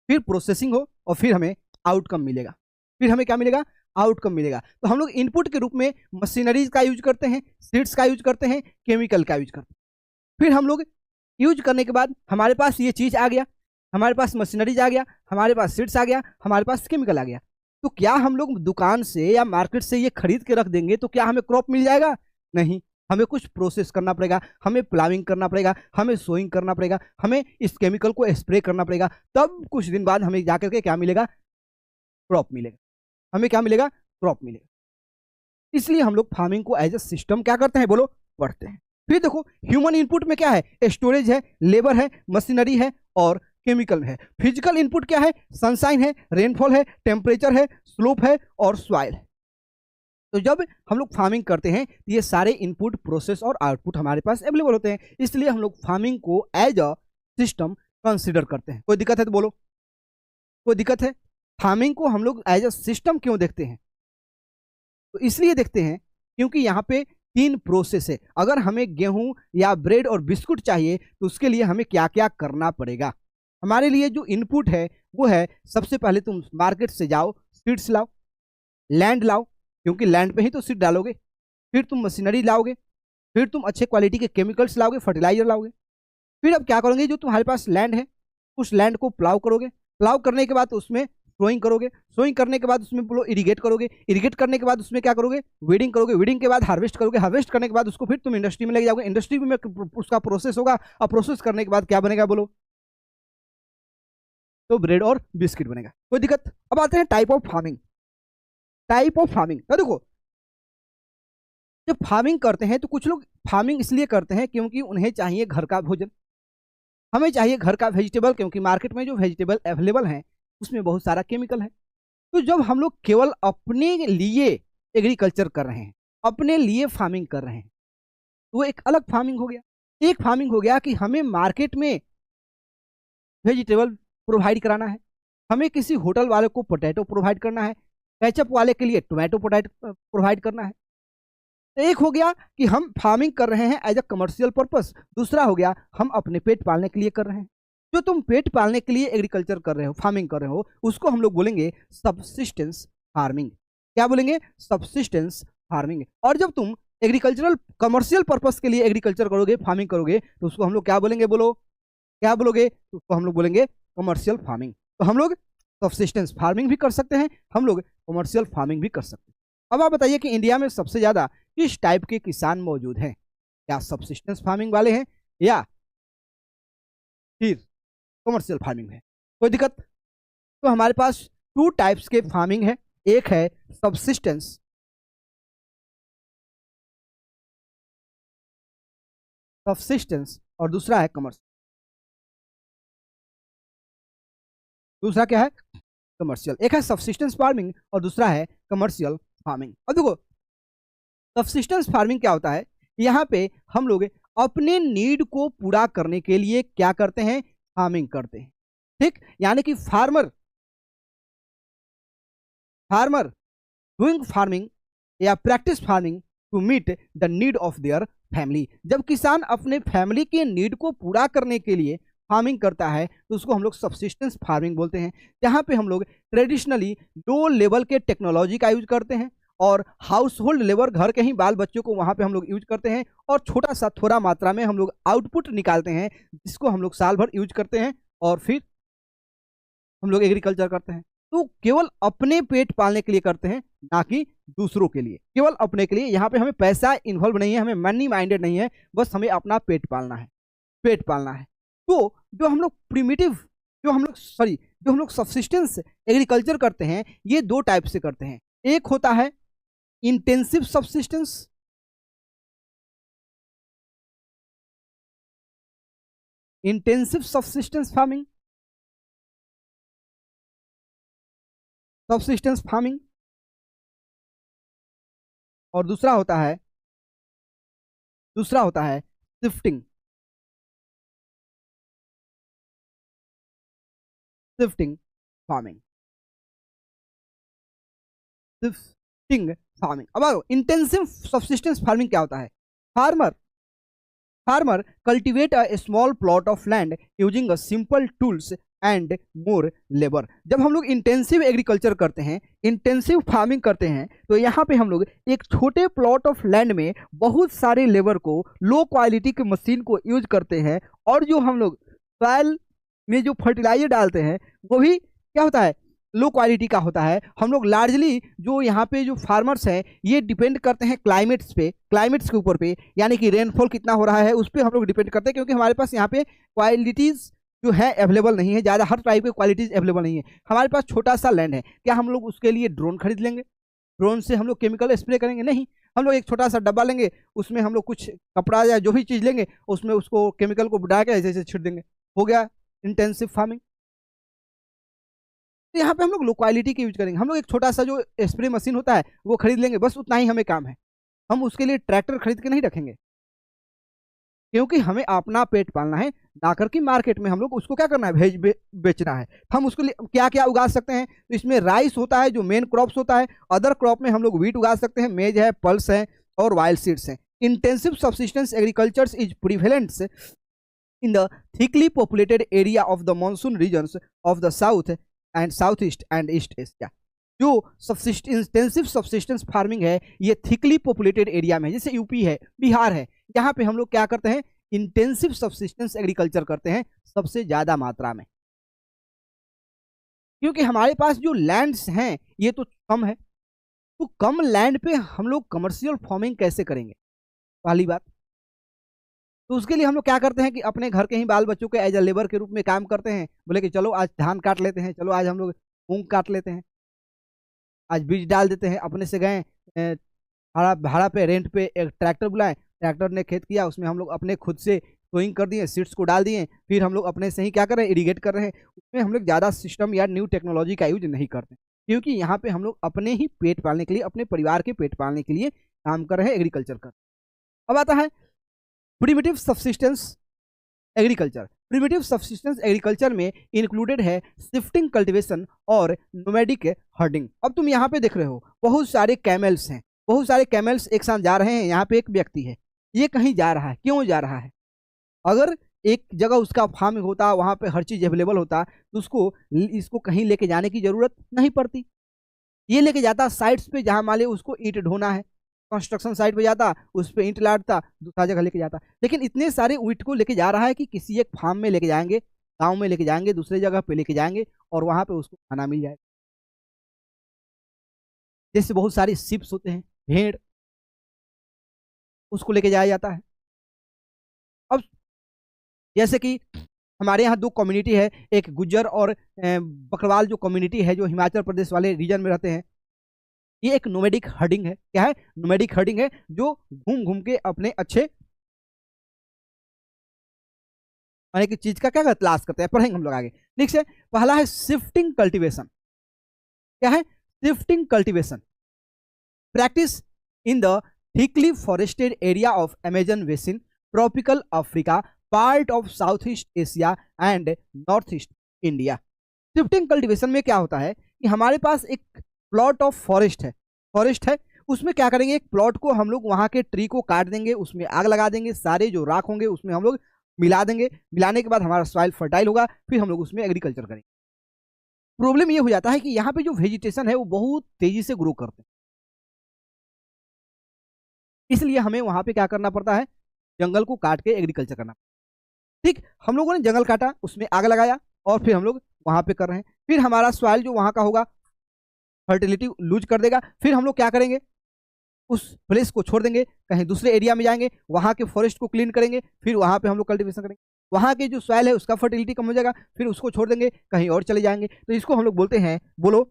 फिर प्रोसेसिंग हो, और फिर हमें आउटकम मिलेगा। फिर हमें क्या मिलेगा? आउटकम मिलेगा। तो हम लोग इनपुट के रूप में मशीनरीज का यूज करते हैं, सीड्स का यूज करते हैं, केमिकल का यूज करते हैं। फिर हम लोग यूज करने के बाद हमारे पास ये चीज आ गया, हमारे पास मशीनरीज आ गया, हमारे पास सीड्स आ गया, हमारे पास केमिकल आ गया। तो क्या हम लोग दुकान से या मार्केट से ये खरीद के रख देंगे तो क्या हमें क्रॉप मिल जाएगा? नहीं, हमें कुछ प्रोसेस करना पड़ेगा, हमें प्लाविंग करना पड़ेगा, हमें सोइंग करना पड़ेगा, हमें इस केमिकल को स्प्रे करना पड़ेगा, तब कुछ दिन बाद हमें जाकर के क्या मिलेगा? क्रॉप मिलेगा। हमें क्या मिलेगा? क्रॉप मिलेगा। इसलिए हम लोग फार्मिंग को एज ए सिस्टम क्या करते हैं? बोलो, पढ़ते हैं। फिर देखो, ह्यूमन इनपुट में क्या है? स्टोरेज है, लेबर है, मशीनरी है और केमिकल है। फिजिकल इनपुट क्या है? सनशाइन है, रेनफॉल है, टेम्परेचर है, स्लोप है और सॉइल है। तो जब हम लोग फार्मिंग करते हैं तो ये सारे इनपुट, प्रोसेस और आउटपुट हमारे पास अवेलेबल होते हैं, इसलिए हम लोग फार्मिंग को एज अ सिस्टम कंसिडर करते हैं। कोई दिक्कत है तो बोलो, कोई दिक्कत है? फार्मिंग को हम लोग एज अ सिस्टम क्यों देखते हैं? तो इसलिए देखते हैं क्योंकि यहाँ पे 3 प्रोसेस है। अगर हमें गेहूं या ब्रेड और बिस्कुट चाहिए तो उसके लिए हमें क्या क्या करना पड़ेगा। हमारे लिए जो इनपुट है वो है, सबसे पहले तुम मार्केट से जाओ, सीड्स लाओ, लैंड लाओ, क्योंकि लैंड पे ही तो सीड डालोगे, फिर तुम मशीनरी लाओगे, फिर तुम अच्छे क्वालिटी के केमिकल्स लाओगे, फर्टिलाइजर लाओगे। फिर अब क्या करोगे, जो तुम्हारे पास लैंड है उस लैंड को प्लाव करोगे, प्लाव करने के बाद उसमें सोइंग करोगे, सोइंग करने के बाद उसमें इरिगेट करोगे, इरिगेट करने के बाद उसमें क्या करोगे, वीडिंग करोगे, वीडिंग के बाद हार्वेस्ट करोगे, हार्वेस्ट करने के बाद उसको फिर तुम इंडस्ट्री में लेके जाओगे, इंडस्ट्री में उसका प्रोसेस होगा, और प्रोसेस करने के बाद क्या बनेगा बोलो, तो ब्रेड और बिस्किट बनेगा। कोई दिक्कत? अब आते हैं type of farming. Type of farming तो देखो, जब फार्मिंग करते हैं तो कुछ लोग फार्मिंग इसलिए करते हैं क्योंकि उन्हें चाहिए घर का भोजन, हमें चाहिए घर का वेजिटेबल, क्योंकि मार्केट में जो वेजिटेबल अवेलेबल हैं उसमें बहुत सारा केमिकल है। तो जब हम लोग केवल अपने लिए एग्रीकल्चर कर रहे हैं, अपने लिए फार्मिंग कर रहे हैं, तो वो एक अलग फार्मिंग हो गया। एक फार्मिंग हो गया कि हमें मार्केट में वेजिटेबल प्रोवाइड कराना है, हमें किसी होटल वाले को पोटैटो प्रोवाइड करना है, केचप वाले के लिए टोमेटो प्रोवाइड करना है। तो एक हो गया कि हम फार्मिंग कर रहे हैं एज अ कमर्शियल पर्पस, दूसरा हो गया हम अपने पेट पालने के लिए कर रहे हैं। जो तुम पेट पालने के लिए एग्रीकल्चर कर रहे हो, फार्मिंग कर रहे हो, उसको हम लोग बोलेंगे सबसिस्टेंस फार्मिंग। क्या बोलेंगे? Subsistence farming. और जब तुम एग्रीकल्चरल कमर्शियल पर्पस के लिए एग्रीकल्चर करोगे, फार्मिंग करोगे, तो उसको हम लोग क्या बोलेंगे? बोलो, क्या बोलोगे? तो उसको हम लोग बोलेंगे कमर्शियल फार्मिंग। तो हम लोग सबसिस्टेंस फार्मिंग भी कर सकते हैं, हम लोग कमर्शियल फार्मिंग भी कर सकते हैं। अब आप बताइए कि इंडिया में सबसे ज्यादा किस टाइप के किसान मौजूद हैं? क्या सबसिस्टेंस फार्मिंग वाले हैं या फिर कमर्शियल फार्मिंग है? कोई दिक्कत? तो हमारे पास 2 टाइप्स के फार्मिंग है, एक है सबसिस्टेंस, सबसिस्टेंस और दूसरा है कमर्शियल। दूसरा क्या है? कमर्शियल। एक है सबसिस्टेंस फार्मिंग और दूसरा है कमर्शियल फार्मिंग। अब देखो, सबसिस्टेंस फार्मिंग क्या होता है, यहाँ पे हम लोग अपने नीड को पूरा करने के लिए क्या करते हैं? फार्मिंग करते हैं। ठीक, यानी कि फार्मर फार्मर डूइंग फार्मिंग या practice farming to meet the need of their family. जब किसान अपने फैमिली के नीड को पूरा करने के लिए फार्मिंग करता है तो उसको हम लोग सबसिस्टेंस फार्मिंग बोलते हैं, जहाँ पे हम लोग ट्रेडिशनली लो लेवल के टेक्नोलॉजी का यूज करते हैं और हाउस होल्ड लेबर, घर के ही बाल बच्चों को वहाँ पे हम लोग यूज करते हैं, और छोटा सा थोड़ा मात्रा में हम लोग आउटपुट निकालते हैं, जिसको हम लोग साल भर यूज करते हैं और फिर हम लोग एग्रीकल्चर करते हैं। तो केवल अपने पेट पालने के लिए करते हैं, ना कि दूसरों के लिए, केवल अपने के लिए। यहाँ पे हमें पैसा इन्वॉल्व नहीं है, हमें मनी माइंडेड नहीं है, बस हमें अपना पेट पालना है, पेट पालना है। तो जो हम लोग प्रिमिटिव, जो हम लोग सब्सिस्टेंस एग्रीकल्चर करते हैं, ये 2 टाइप से करते हैं। एक होता है intensive subsistence, intensive subsistence farming, subsistence farming, और दूसरा होता है shifting, shifting farming, shifting farming. अब आओ, इंटेंसिव सब्सिस्टेंस फार्मिंग क्या होता है? Farmer farmer cultivate a small plot of land using a simple tools and more labour. जब हम लोग इंटेंसिव एग्रीकल्चर करते हैं, इंटेंसिव फार्मिंग करते हैं, तो यहाँ पे हम लोग एक छोटे प्लॉट ऑफ लैंड में बहुत सारे लेबर को, लो क्वालिटी के मशीन को यूज करते हैं, और जो हम लोग सॉइल में जो फर्टिलाइजर डालते हैं वो भी क्या होता है? लो क्वालिटी का होता है। हम लोग लार्जली जो यहाँ पे जो फार्मर्स हैं, ये डिपेंड करते हैं क्लाइमेट्स के ऊपर पे, यानी कि रेनफॉल कितना हो रहा है उस पर हम लोग डिपेंड करते हैं, क्योंकि हमारे पास यहाँ पे क्वालिटीज़ जो है अवेलेबल नहीं है, ज़्यादा हर टाइप की क्वालिटीज अवेलेबल नहीं है। हमारे पास छोटा सा लैंड है, क्या हम लोग उसके लिए ड्रोन खरीद लेंगे? ड्रोन से हम लोग केमिकल स्प्रे करेंगे? नहीं। हम लोग एक छोटा सा डब्बा लेंगे, उसमें हम लोग कुछ कपड़ा या जो भी चीज़ लेंगे, उसमें उसको केमिकल को डाल के ऐसे ऐसे छिड़ देंगे, हो गया इंटेंसिव फार्मिंग। तो यहाँ पे हम लोग लोकेलिटी के यूज करेंगे। हम लोग एक छोटा सा जो स्प्रे मशीन होता है वो खरीद लेंगे, बस उतना ही हमें काम है। हम उसके लिए ट्रैक्टर खरीद के नहीं रखेंगे, क्योंकि हमें अपना पेट पालना है, ना करके मार्केट में हम लोग उसको क्या करना है, बेचना है। हम उसके लिए क्या क्या उगा सकते हैं, तो इसमें राइस होता है जो मेन क्रॉप्स होता है। अदर क्रॉप में हम लोग व्हीट उगा सकते हैं, मेज है, पल्स है और वाइल्ड सीड्स हैं। Intensive subsistence agriculture is prevalent in the thickly populated area of the monsoon regions of the south and southeast and east Asia। जो इंटेंसिव सब्सिस्टेंस फार्मिंग है ये थिकली पॉपुलेटेड एरिया में, जैसे UP है, बिहार है, यहाँ पे हम लोग क्या करते हैं, इंटेंसिव सब्सिस्टेंस एग्रीकल्चर करते हैं सबसे ज्यादा मात्रा में। क्योंकि हमारे पास जो लैंड्स हैं ये तो कम है, तो कम लैंड पे हम लोग कमर्शियल फार्मिंग कैसे करेंगे, पहली बात। तो उसके लिए हम लोग क्या करते हैं कि अपने घर के ही बाल बच्चों के एज अ लेबर के रूप में काम करते हैं। बोले कि चलो आज धान काट लेते हैं, चलो आज हम लोग मूंग काट लेते हैं, आज बीज डाल देते हैं। अपने से गए भाड़ा पे, रेंट पे एक ट्रैक्टर बुलाएं, ट्रैक्टर ने खेत किया, उसमें हम लोग अपने खुद से सोइंग कर दिए, सीड्स को डाल दिए, फिर हम लोग अपने से ही क्या कर रहे हैं, इरीगेट कर रहे हैं। उसमें हम लोग ज़्यादा सिस्टम या न्यू टेक्नोलॉजी का यूज नहीं करते, क्योंकि यहाँ पे हम लोग अपने ही पेट पालने के लिए, अपने परिवार के पेट पालने के लिए काम कर रहे हैं, एग्रीकल्चर कर। अब आता है primitive subsistence agriculture. Primitive subsistence agriculture में इंक्लूडेड है शिफ्टिंग कल्टीवेशन और नोमैडिक हर्डिंग। अब तुम यहाँ पे देख रहे हो बहुत सारे कैमल्स हैं, बहुत सारे कैमल्स एक साथ जा रहे हैं। यहाँ पे एक व्यक्ति है, ये कहीं जा रहा है, क्यों जा रहा है? अगर एक जगह उसका फार्म होता, वहाँ पे हर चीज़ अवेलेबल होता, तो उसको इसको कहीं लेके जाने की जरूरत नहीं पड़ती। ये लेके जाता साइट्स पे, जहाँ मान लो उसको ईंट ढोना है, कंस्ट्रक्शन साइट पे जाता, उस पे ईंट लादता, दूसरा जगह लेके जाता। लेकिन इतने सारे ईंट को लेके जा रहा है कि किसी एक फार्म में लेके जाएंगे, गांव में लेके जाएंगे, दूसरे जगह पे लेके जाएंगे और वहां पे उसको खाना मिल जाएगा। जैसे बहुत सारे शिप्स होते हैं, भेड़, उसको लेके जाया जाता है। अब जैसे कि हमारे यहाँ दो कम्युनिटी है, एक गुज्जर और बकरवाल जो कम्युनिटी है, जो हिमाचल प्रदेश वाले रीजन में रहते हैं। ये एक नोमैडिक हर्डिंग है। क्या है? नोमैडिक हर्डिंग है, जो घूम घूम के अपने अच्छे खाने की चीज का क्या तलाश करते हैं। पढ़ेंगे हम लोग आगे। नेक्स्ट है, पहला है शिफ्टिंग कल्टीवेशन। क्या है? Shifting cultivation practice in the thickly forested area of Amazon basin, tropical Africa, part of south east Asia and north east India. Shifting cultivation में क्या होता है कि हमारे पास एक प्लॉट ऑफ फॉरेस्ट है, उसमें क्या करेंगे, एक प्लॉट को हम लोग वहां के ट्री को काट देंगे, उसमें आग लगा देंगे, सारे जो राख होंगे उसमें हम लोग मिला देंगे। मिलाने के बाद हमारा सॉइल फर्टाइल होगा, फिर हम लोग उसमें एग्रीकल्चर करेंगे। प्रॉब्लम ये हो जाता है कि यहाँ पे जो वेजिटेशन है वो बहुत तेजी से ग्रो करते हैं, इसलिए हमें वहां पे क्या करना पड़ता है, जंगल को काट के एग्रीकल्चर करना। ठीक, हम लोगों ने जंगल काटा, उसमें आग लगाया और फिर हम लोग वहां पे कर रहे हैं। फिर हमारा सॉइल जो वहां का होगा फर्टिलिटी लूज कर देगा। फिर हम लोग क्या करेंगे, उस प्लेस को छोड़ देंगे, कहीं दूसरे एरिया में जाएंगे, वहां के फॉरेस्ट को क्लीन करेंगे, फिर वहां पे हम लोग कल्टीवेशन करेंगे। वहां के जो सॉइल है उसका फर्टिलिटी कम हो जाएगा, फिर उसको छोड़ देंगे, कहीं और चले जाएंगे। तो इसको हम लोग बोलते हैं, बोलो,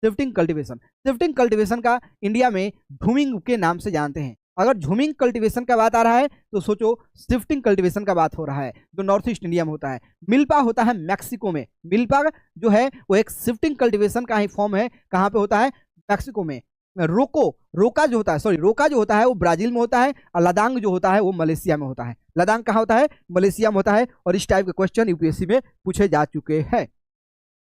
शिफ्टिंग कल्टीवेशन। शिफ्टिंग कल्टीवेशन का इंडिया में झूमिंग के नाम से जानते हैं। अगर झूमिंग कल्टीवेशन का बात आ रहा है तो सोचो शिफ्टिंग कल्टीवेशन का बात हो रहा है, जो नॉर्थ ईस्ट इंडिया में होता है। मिल्पा होता है मैक्सिको में। मिल्पा जो है वो एक शिफ्टिंग कल्टीवेशन का ही फॉर्म है। कहाँ पे होता है? मैक्सिको में। रोका जो होता है वो ब्राजील में होता है, और लदांग जो होता है वो मलेशिया में होता है। लदांग कहाँ होता है? मलेशिया में होता है। और इस टाइप के क्वेश्चन यूपीएससी में पूछे जा चुके हैं।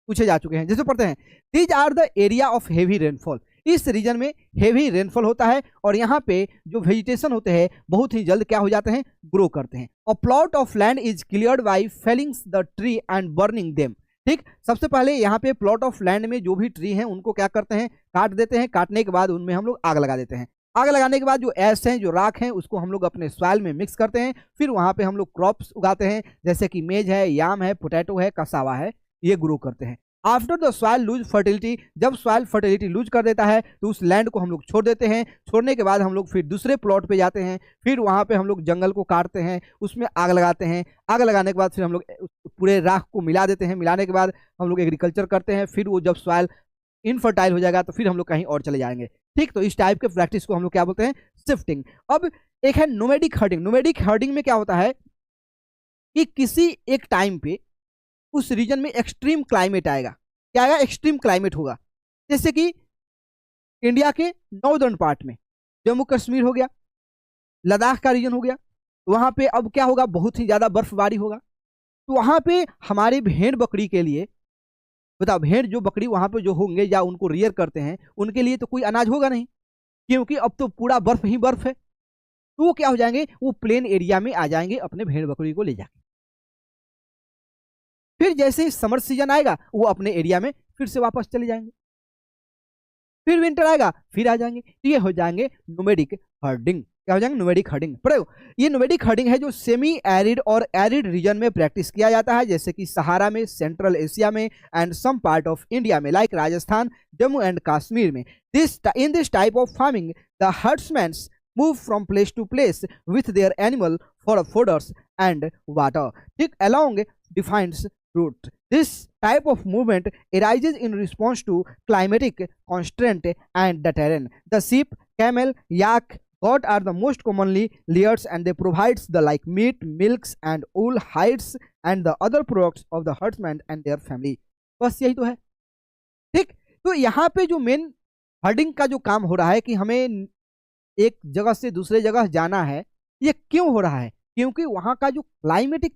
जैसे पढ़ते हैं, these are the area of heavy rainfall. इस रीजन में हेवी रेनफॉल होता है और यहाँ पे जो वेजिटेशन होते हैं बहुत ही जल्द क्या हो जाते हैं, ग्रो करते हैं। और plot of land is cleared by felling the tree and burning them. ठीक, सबसे पहले यहाँ पे प्लॉट ऑफ लैंड में जो भी ट्री हैं उनको क्या करते हैं, काट देते हैं। काटने के बाद उनमें हम लोग आग लगा देते हैं। आग लगाने के बाद जो ऐश हैं, जो राख हैं, उसको हम लोग अपने सॉइल में मिक्स करते हैं। फिर वहाँ पे हम लोग क्रॉप्स उगाते हैं, जैसे कि मेज है, याम है, पोटैटो है, कसावा है, ये ग्रो करते हैं। After the soil lose fertility, जब सॉइल फर्टिलिटी लूज कर देता है तो उस लैंड को हम लोग छोड़ देते हैं। छोड़ने के बाद हम लोग फिर दूसरे प्लॉट पे जाते हैं। फिर वहाँ पे हम लोग जंगल को काटते हैं, उसमें आग लगाते हैं। आग लगाने के बाद फिर हम लोग पूरे राख को मिला देते हैं। मिलाने के बाद हम लोग एग्रीकल्चर करते हैं। फिर वो जब सॉइल इनफर्टाइल हो जाएगा तो फिर हम लोग कहीं और चले जाएंगे। ठीक, तो इस टाइप के प्रैक्टिस को हम लोग क्या बोलते हैं, शिफ्टिंग। अब एक है नोमैडिक हर्डिंग। नोमैडिक हर्डिंग में क्या होता है कि किसी एक टाइम पे उस रीजन में एक्सट्रीम क्लाइमेट आएगा। क्या आएगा, एक्सट्रीम क्लाइमेट होगा। जैसे कि इंडिया के नॉर्दर्न पार्ट में जम्मू कश्मीर हो गया, लद्दाख का रीजन हो गया, वहां पे अब क्या होगा, बहुत ही ज्यादा बर्फबारी होगा। तो वहां पे हमारी भेड़ बकरी के लिए, बताओ, भेड़ जो बकरी वहां पे जो होंगे या उनको रियर करते हैं, उनके लिए तो कोई अनाज होगा नहीं, क्योंकि अब तो पूरा बर्फ ही बर्फ है। तो वो क्या हो जाएंगे, वो प्लेन एरिया में आ जाएंगे अपने भेड़ बकरी को ले जाके। फिर जैसे ही समर सीजन आएगा वो अपने एरिया में फिर से वापस चले जाएंगे, फिर विंटर आएगा फिर आ जाएंगे। तो ये हो जाएंगे नोमैडिक हर्डिंग। क्या हो जाएंगे, नोमैडिक हर्डिंग। पढ़े हो, ये नोमैडिक हर्डिंग है जो सेमी एरिड और एरिड रीजन में प्रैक्टिस किया जाता है, जैसे कि सहारा में, सेंट्रल एशिया में and some part of India में लाइक राजस्थान, जम्मू एंड कश्मीर में। In this type of farming the herdsmans move from place to place with their animal for fodders and water, ठीक, along defined route. This type of movement arises in response to climatic constraint and the terrain. The sheep, camel, yak, goat are the most commonly layers, and they provides the like meat, milks and wool, hides and the other products of the herdsman and their family. बस यही तो है, ठीक। तो यहाँ पे जो main herding का जो काम हो रहा है कि हमें एक जगह से दूसरे जगह जाना है, ये क्यों हो रहा है, क्योंकि वहाँ का जो क्लाइमेटिक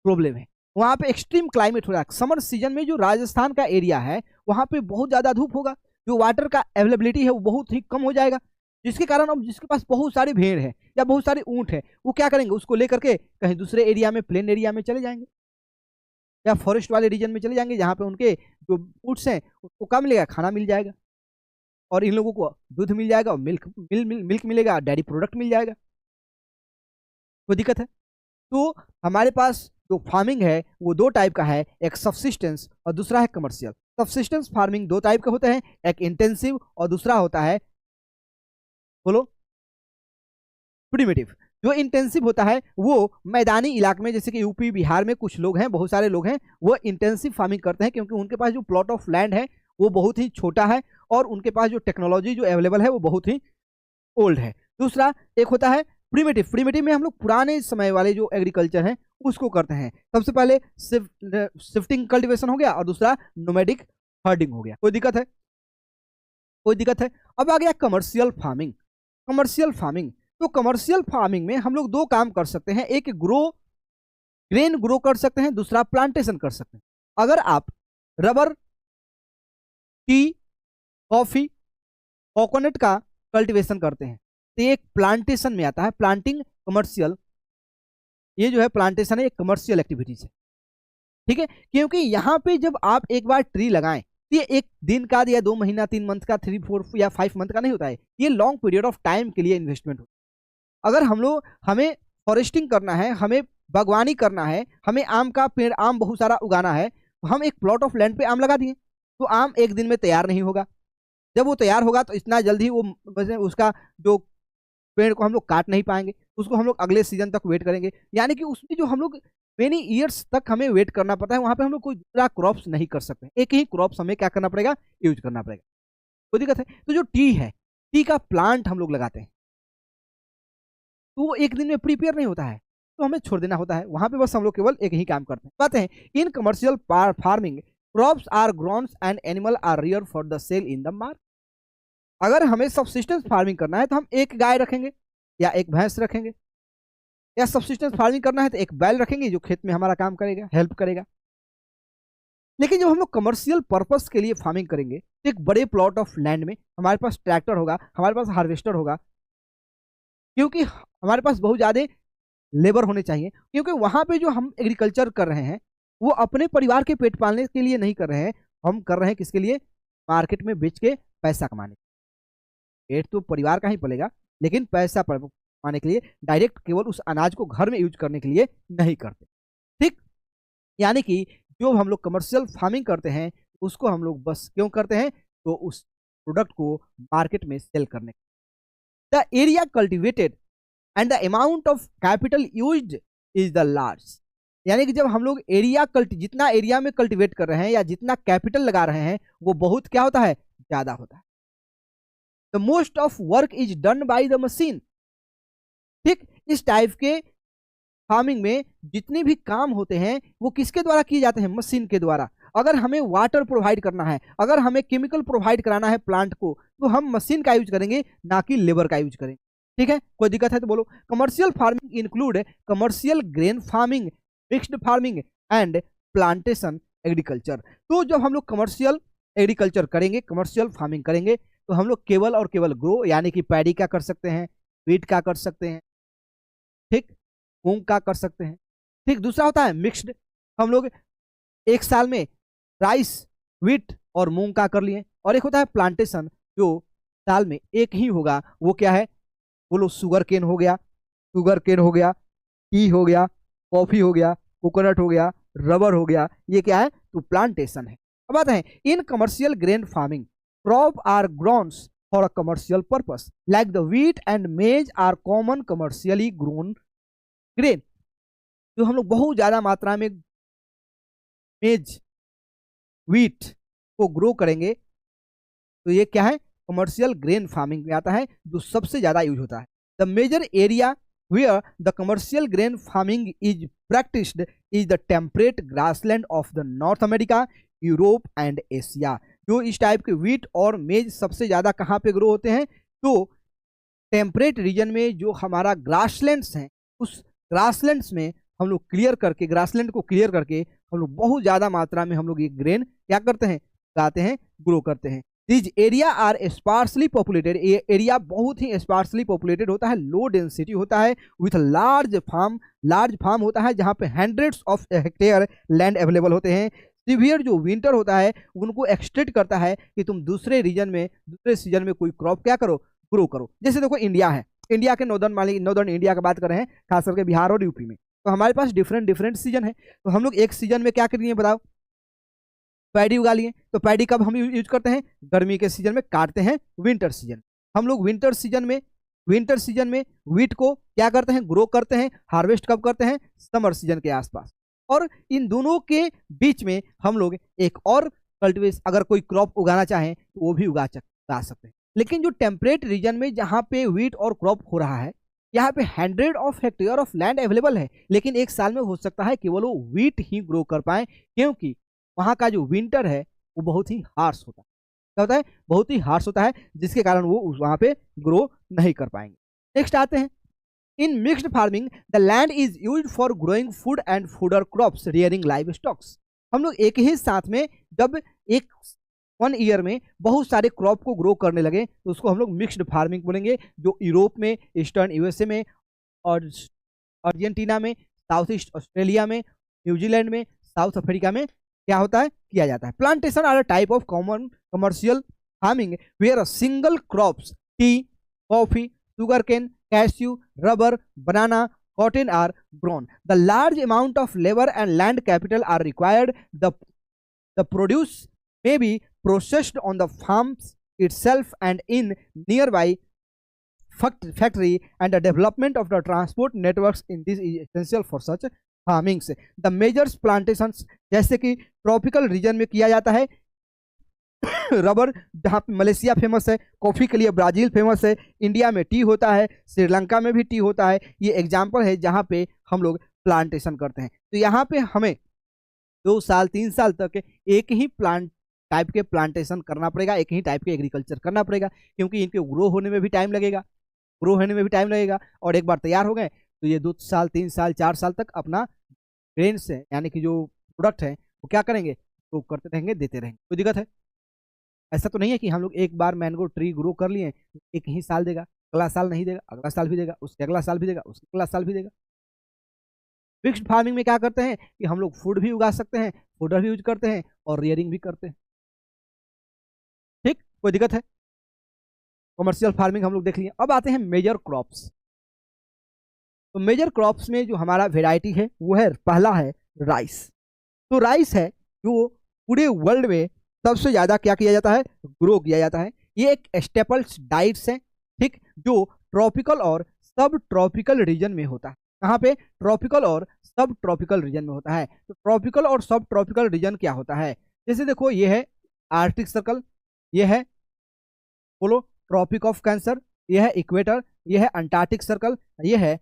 प्रॉब्लम है, वहाँ पे एक्सट्रीम क्लाइमेट हो रहा है। समर सीजन में जो राजस्थान का एरिया है वहाँ पे बहुत ज़्यादा धूप होगा, जो वाटर का अवेलेबिलिटी है वो बहुत ही कम हो जाएगा, जिसके कारण अब जिसके पास बहुत सारी भेड़ है या बहुत सारे ऊँट है, वो क्या करेंगे, उसको लेकर के कहीं दूसरे एरिया में, प्लेन एरिया में चले जाएंगे या फॉरेस्ट वाले रीजन में चले जाएंगे, जहाँ पे उनके जो ऊँट्स हैं उसको क्या मिलेगा, खाना मिल जाएगा, और इन लोगों को दूध मिल जाएगा और मिल्क मिलेगा, डेयरी प्रोडक्ट मिल जाएगा, कोई दिक्कत है। तो हमारे पास जो फार्मिंग है वो दो टाइप का है, एक सब्सिस्टेंस और दूसरा है कमर्शियल। सब्सिस्टेंस फार्मिंग दो टाइप के होते हैं, एक इंटेंसिव और दूसरा होता है, बोलो, प्रिमिटिव। जो इंटेंसिव होता है वो मैदानी इलाके में, जैसे कि यूपी बिहार में कुछ लोग हैं, बहुत सारे लोग हैं, वो इंटेंसिव फार्मिंग करते हैं, क्योंकि उनके पास जो प्लॉट ऑफ लैंड है वो बहुत ही छोटा है और उनके पास जो टेक्नोलॉजी जो अवेलेबल है वो बहुत ही ओल्ड है। दूसरा एक होता है प्रिमिटिव। प्रिमिटिव में हम लोग पुराने समय वाले जो एग्रीकल्चर हैं उसको करते हैं। सबसे पहले शिफ्टिंग कल्टीवेशन हो गया और दूसरा नोमैडिक हर्डिंग हो गया। कोई दिक्कत है, कोई दिक्कत है। अब आ गया कमर्शियल फार्मिंग। कमर्शियल फार्मिंग, तो कमर्शियल फार्मिंग में हम लोग दो काम कर सकते हैं, एक ग्रेन ग्रो कर सकते हैं, दूसरा प्लांटेशन कर सकते हैं। अगर आप रबर, टी, कॉफी, कोकोनट का कल्टीवेशन करते हैं तो एक प्लांटेशन में आता है, प्लांटिंग कमर्शियल। ये जो है प्लांटेशन है, एक कमर्शियल एक्टिविटीज है, ठीक है। क्योंकि यहाँ पे जब आप एक बार ट्री लगाएं तो ये एक दिन का या 2 महीना 3 मंथ का 3 4 या 5 मंथ का नहीं होता है, ये लॉन्ग पीरियड ऑफ टाइम के लिए इन्वेस्टमेंट होता है। अगर हमें फॉरेस्टिंग करना है, हमें बागवानी करना है, हमें आम का पेड़, आम बहुत सारा उगाना है, तो हम एक प्लॉट ऑफ लैंड पे आम लगा दिए तो आम एक दिन में तैयार नहीं होगा। जब वो तैयार होगा तो इतना जल्दी वो उसका जो पेड़ को हम लोग काट नहीं पाएंगे, उसको हम लोग अगले सीजन तक वेट करेंगे, यानी कि उसमें जो हम लोग मेनी ईयर्स तक हमें वेट करना पड़ता है, वहां पे हम लोग कोई दूसरा क्रॉप्स नहीं कर सकते, एक ही क्रॉप्स हमें क्या करना पड़ेगा, यूज करना पड़ेगा। कोई दिक्कत है। तो जो टी है, टी का प्लांट हम लोग लगाते हैं तो वो एक दिन में प्रिपेयर नहीं होता है, तो हमें छोड़ देना होता है, वहां पे बस हम लोग केवल एक ही काम करते हैं। बातें हैं, in commercial farming crops are grown and animal are rear for the sale in the market. अगर हमें सबसिस्टेंस फार्मिंग करना है तो हम एक गाय रखेंगे या एक भैंस रखेंगे, या सबसिस्टेंस फार्मिंग करना है तो एक बैल रखेंगे जो खेत में हमारा काम करेगा, हेल्प करेगा। लेकिन जब हम लोग कमर्शियल पर्पस के लिए फार्मिंग करेंगे तो एक बड़े प्लॉट ऑफ लैंड में हमारे पास ट्रैक्टर होगा, हमारे पास हार्वेस्टर होगा, क्योंकि हमारे पास बहुत ज़्यादा लेबर होने चाहिए, क्योंकि वहाँ पे जो हम एग्रीकल्चर कर रहे हैं वो अपने परिवार के पेट पालने के लिए नहीं कर रहे हैं, हम कर रहे हैं किसके लिए, मार्केट में बेच के पैसा कमाने। पेट तो परिवार का ही पलेगा, लेकिन पैसा कमाने के लिए डायरेक्ट केवल उस अनाज को घर में यूज करने के लिए नहीं करते, ठीक। यानी कि जो हम लोग कमर्शियल फार्मिंग करते हैं उसको हम लोग बस क्यों करते हैं, तो उस प्रोडक्ट को मार्केट में सेल करने। The area cultivated and the amount of capital used is the large. यानी कि जब हम लोग जितना एरिया में कल्टीवेट कर रहे हैं या जितना कैपिटल लगा रहे हैं वो बहुत क्या होता है, ज्यादा होता है। The most of work is done by the machine, ठीक। इस टाइप के फार्मिंग में जितने भी काम होते हैं वो किसके द्वारा किए जाते हैं, मशीन के द्वारा। अगर हमें वाटर प्रोवाइड करना है, अगर हमें केमिकल प्रोवाइड कराना है प्लांट को, तो हम मशीन का यूज करेंगे, ना कि लेबर का यूज करेंगे। ठीक है, कोई दिक्कत है तो बोलो। Commercial farming include commercial grain farming, mixed farming and plantation agriculture. तो जब हम लोग कमर्शियल एग्रीकल्चर करेंगे, कमर्शियल फार्मिंग करेंगे, तो हम लोग केवल और केवल ग्रो यानी कि पैडी का कर सकते हैं, वीट का कर सकते हैं, ठीक, मूंग का कर सकते हैं। ठीक, दूसरा होता है मिक्स्ड, हम लोग एक साल में राइस, वीट और मूंग का कर लिए। और एक होता है प्लांटेशन, जो साल में एक ही होगा, वो क्या है बोलो, शुगर केन हो गया, शुगर केन हो गया, टी हो गया, कॉफी हो गया, कोकोनट हो गया, रबर हो गया, ये क्या है तो प्लांटेशन है। अब आते हैं in commercial grain farming, crop are growns for a commercial purpose like the wheat and maize are common commercially grown grain. जो हम लोग बहुत ज्यादा मात्रा में मेज, व्हीट को ग्रो करेंगे, तो ये क्या है कमर्शियल ग्रेन फार्मिंग में आता है, जो सबसे ज्यादा यूज होता है। The major area where the commercial grain farming is practiced is the temperate grassland of the North America, Europe and Asia। जो इस टाइप के व्हीट और मेज सबसे ज़्यादा कहाँ पे ग्रो होते हैं, तो टेम्परेट रीजन में जो हमारा ग्रासलैंड्स हैं, उस ग्रासलैंड्स में हम लोग क्लियर करके, ग्रासलैंड को क्लियर करके हम लोग बहुत ज़्यादा मात्रा में हम लोग ये ग्रेन क्या करते हैं, उगाते हैं, ग्रो करते हैं। This area are sparsely populated, ये एरिया बहुत ही स्पार्सली पॉपुलेटेड होता है, लो डेंसिटी होता है, विथ लार्ज फार्म होता है, जहाँ पे hundreds of hectare land available होते हैं। सीवियर जो विंटर होता है उनको एक्सटेंड करता है कि तुम दूसरे रीजन में, दूसरे सीजन में कोई क्रॉप क्या करो, ग्रो करो। जैसे देखो इंडिया है, इंडिया के नॉर्दर्न इंडिया की बात कर रहे हैं, खास करके बिहार और यूपी में, तो हमारे पास डिफरेंट सीजन है। तो हम लोग एक सीजन में क्या करिए बताओ, पैडी उगा लिए। तो पैडी कब हम यूज करते हैं, गर्मी के सीजन में, काटते हैं विंटर सीजन। हम लोग विंटर सीजन में व्हीट को क्या करते हैं, ग्रो करते हैं, हार्वेस्ट कब करते हैं, समर सीजन के आसपास। और इन दोनों के बीच में हम लोग एक और कल्टीवेशन, अगर कोई क्रॉप उगाना चाहें तो वो भी उगा सकते हैं। लेकिन जो टेम्परेट रीजन में जहाँ पे व्हीट और क्रॉप हो रहा है, यहाँ पे 100 of hectare of land available है, लेकिन एक साल में हो सकता है केवल वो व्हीट ही ग्रो कर पाए, क्योंकि वहाँ का जो विंटर है वो बहुत ही हार्श होता है। क्या होता है, बहुत ही हार्श होता है, जिसके कारण वो वहाँ पे ग्रो नहीं कर पाएंगे। नेक्स्ट आते हैं, in mixed farming the land is use for growing food and fodder crops rearing live stocks. हम लोग एक ही साथ में जब एक 1 ईयर में बहुत सारे क्रॉप को ग्रो करने लगे, तो उसको हम लोग मिक्स्ड फार्मिंग बोलेंगे, जो यूरोप में, ईस्टर्न यूएसए में और अर्जेंटीना में, साउथ ईस्ट ऑस्ट्रेलिया में, न्यूजीलैंड में, साउथ अफ्रीका में क्या होता है, किया जाता है। Plantation are a type of common commercial farming where a single crops, tea, coffee, sugar cane, cashew, rubber, banana, cotton are grown. The large amount of labor and land capital are required. The produce may be processed on the farms itself and in nearby factory, and the development of the transport networks in this is essential for such farmings. The major plantations जैसे कि tropical region में किया जाता है rubber, जहाँ पे Malaysia famous है, coffee के लिए ब्राज़ील फेमस है, इंडिया में टी होता है, श्रीलंका में भी टी होता है। ये एग्जाम्पल है जहाँ पे हम लोग प्लांटेशन करते हैं। तो यहाँ पे हमें 2 साल 3 साल तक एक ही टाइप के प्लांटेशन करना पड़ेगा, एक ही टाइप के एग्रीकल्चर करना पड़ेगा, क्योंकि इनके ग्रो होने में भी टाइम लगेगा, और एक बार तैयार हो गए तो ये 2 साल 3 साल 4 साल तक अपना ग्रेन से, यानी कि जो प्रोडक्ट है वो क्या करेंगे, ग्रो करते रहेंगे, देते रहेंगे। कोई दिक्कत है? ऐसा तो नहीं है कि हम लोग एक बार मैंगो ट्री ग्रो कर लिए, एक ही साल देगा, अगला साल नहीं देगा, अगला साल भी देगा, उसके अगला साल भी देगा, उसके अगला साल भी देगा। मिक्स्ड फार्मिंग में क्या करते हैं कि हम लोग फूड भी उगा सकते हैं, फूडर भी यूज करते हैं और रियरिंग भी करते हैं। ठीक, कोई दिक्कत है? कमर्शियल फार्मिंग हम लोग देख लिए। अब आते हैं मेजर क्रॉप्स। तो मेजर क्रॉप्स में जो हमारा वेराइटी है वो है, पहला है राइस। तो राइस है जो पूरे वर्ल्ड में सबसे ज्यादा क्या किया जाता है, ग्रो किया जाता है। ये एक स्टेपल्स डाइट्स है, ठीक, जो ट्रॉपिकल और सब ट्रॉपिकल रीजन में होता है। कहाँ पे? ट्रॉपिकल और सब ट्रॉपिकल रीजन में होता है। तो ट्रॉपिकल और सब ट्रॉपिकल रीजन क्या होता है, जैसे देखो ये है आर्कटिक सर्कल, ये है बोलो ट्रॉपिक ऑफ कैंसर, ये है इक्वेटर, ये है अंटार्कटिक सर्कल, ये है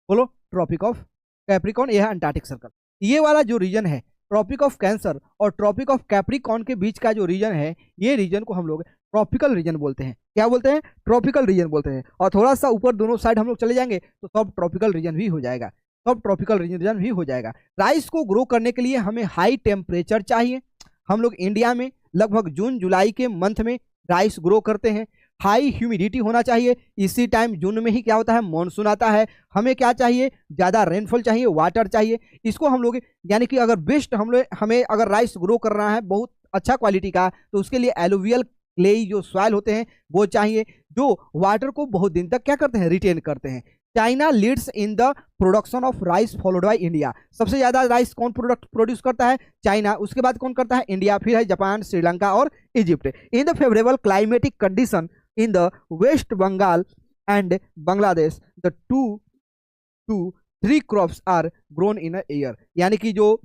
बोलो ट्रॉपिक ऑफ कैप्रिकॉर्न, ये है अंटार्कटिक सर्कल। ये वाला जो रीजन है ट्रॉपिक ऑफ कैंसर और ट्रॉपिक ऑफ कैप्रिकॉर्न के बीच का जो रीजन है, ये रीजन को हम लोग ट्रॉपिकल रीजन बोलते हैं। क्या बोलते हैं? ट्रॉपिकल रीजन बोलते हैं। और थोड़ा सा ऊपर दोनों साइड हम लोग चले जाएंगे तो सब ट्रॉपिकल रीजन भी हो जाएगा, सब ट्रॉपिकल रीजन भी हो जाएगा। राइस को ग्रो करने के लिए हमें हाई टेम्परेचर चाहिए। हम लोग इंडिया में लगभग जून जुलाई के मंथ में राइस ग्रो करते हैं। हाई ह्यूमिडिटी होना चाहिए, इसी टाइम जून में ही क्या होता है, मॉनसून आता है। हमें क्या चाहिए? ज़्यादा रेनफॉल चाहिए, वाटर चाहिए। इसको हम लोग यानी कि अगर बेस्ट हमें अगर राइस ग्रो करना है बहुत अच्छा क्वालिटी का, तो उसके लिए एलुवियल क्लेई जो सॉइल होते हैं वो चाहिए, जो वाटर को बहुत दिन तक क्या करते हैं, रिटेन करते हैं। China leads in the production of rice followed by India. सबसे ज्यादा राइस कौन प्रोड्यूस करता है? चाइना। उसके बाद कौन करता है? इंडिया। फिर है जापान, श्रीलंका और Egypt. In the favourable climatic condition in the West Bengal and Bangladesh the 2 to 3 crops are grown in a year. यानी कि जो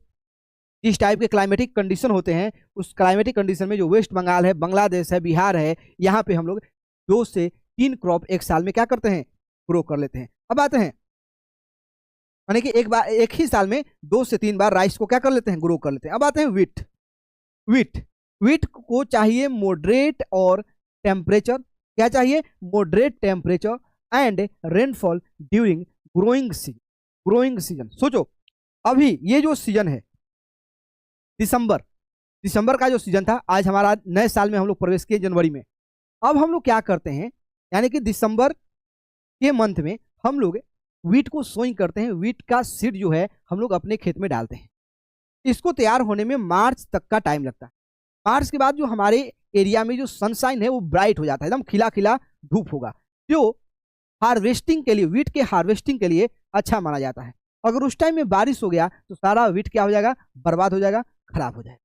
जिस टाइप के क्लाइमेटिक कंडीशन होते हैं, उस क्लाइमेटिक कंडीशन में जो वेस्ट बंगाल है, बांग्लादेश है, बिहार है, यहाँ पे हम लोग 2 से 3 क्रॉप एक साल में क्या करते हैं, ग्रो कर लेते हैं। अब आते हैं यानी कि एक ही साल में 2 से 3 बार राइस को क्या कर लेते हैं, ग्रो कर लेते हैं। अब आते हैं व्हीट। व्हीट को चाहिए मॉडरेट और टेम्परेचर। क्या चाहिए? Moderate temperature and rainfall during growing season. सोचो अभी ये जो सीजन है दिसंबर का जो सीजन था, आज हमारा नए साल में हम लोग प्रवेश किए जनवरी में। अब हम लोग क्या करते हैं, यानी कि दिसंबर के मंथ में हम लोग व्हीट को सोइंग करते हैं। व्हीट का सीड जो है हम लोग अपने खेत में डालते हैं। इसको तैयार होने में मार्च तक का टाइम लगता है। मार्च के बाद जो हमारे एरिया में जो सनशाइन है वो ब्राइट हो जाता है, एकदम खिला खिला धूप होगा, जो हार्वेस्टिंग के लिए, व्हीट के हार्वेस्टिंग के लिए अच्छा माना जाता है। अगर उस टाइम में बारिश हो गया तो सारा व्हीट क्या हो जाएगा, बर्बाद हो जाएगा, खराब हो जाएगा।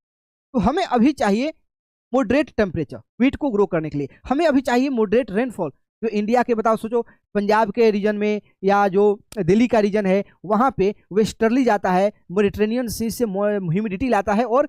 तो हमें अभी चाहिए मॉडरेट टेम्परेचर व्हीट को ग्रो करने के लिए। हमें अभी चाहिए मॉडरेट रेनफॉल। जो इंडिया के बताओ, सोचो पंजाब के रीजन में या जो दिल्ली का रीजन है वहाँ पे वेस्टर्ली जाता है, मेडिटेरेनियन सी से ह्यूमिडिटी लाता है और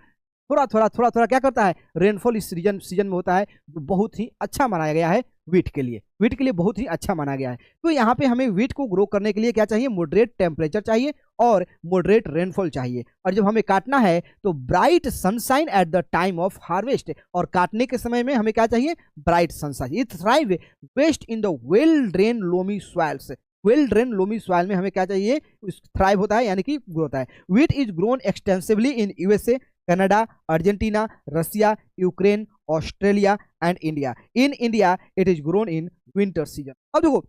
थोड़ा थोड़ा क्या करता है, रेनफॉल इस सीजन में होता है, जो बहुत ही अच्छा माना गया है व्हीट के लिए बहुत ही अच्छा माना गया है। तो यहाँ पे हमें व्हीट को ग्रो करने के लिए क्या चाहिए, मॉडरेट टेम्परेचर चाहिए और मॉडरेट रेनफॉल चाहिए। और जब हमें काटना है तो bright sunshine at the time of harvest, और काटने के समय में हमें क्या चाहिए, bright sunshine. It thrive best in the well drain loamy soils. Well drain loamy soil में हमें क्या चाहिए, थ्राइव होता है यानी कि ग्रो होता है। Wheat is grown extensively in USA, Canada, Argentina, Russia, Ukraine, Australia and India. In India it is grown in winter season. अब देखो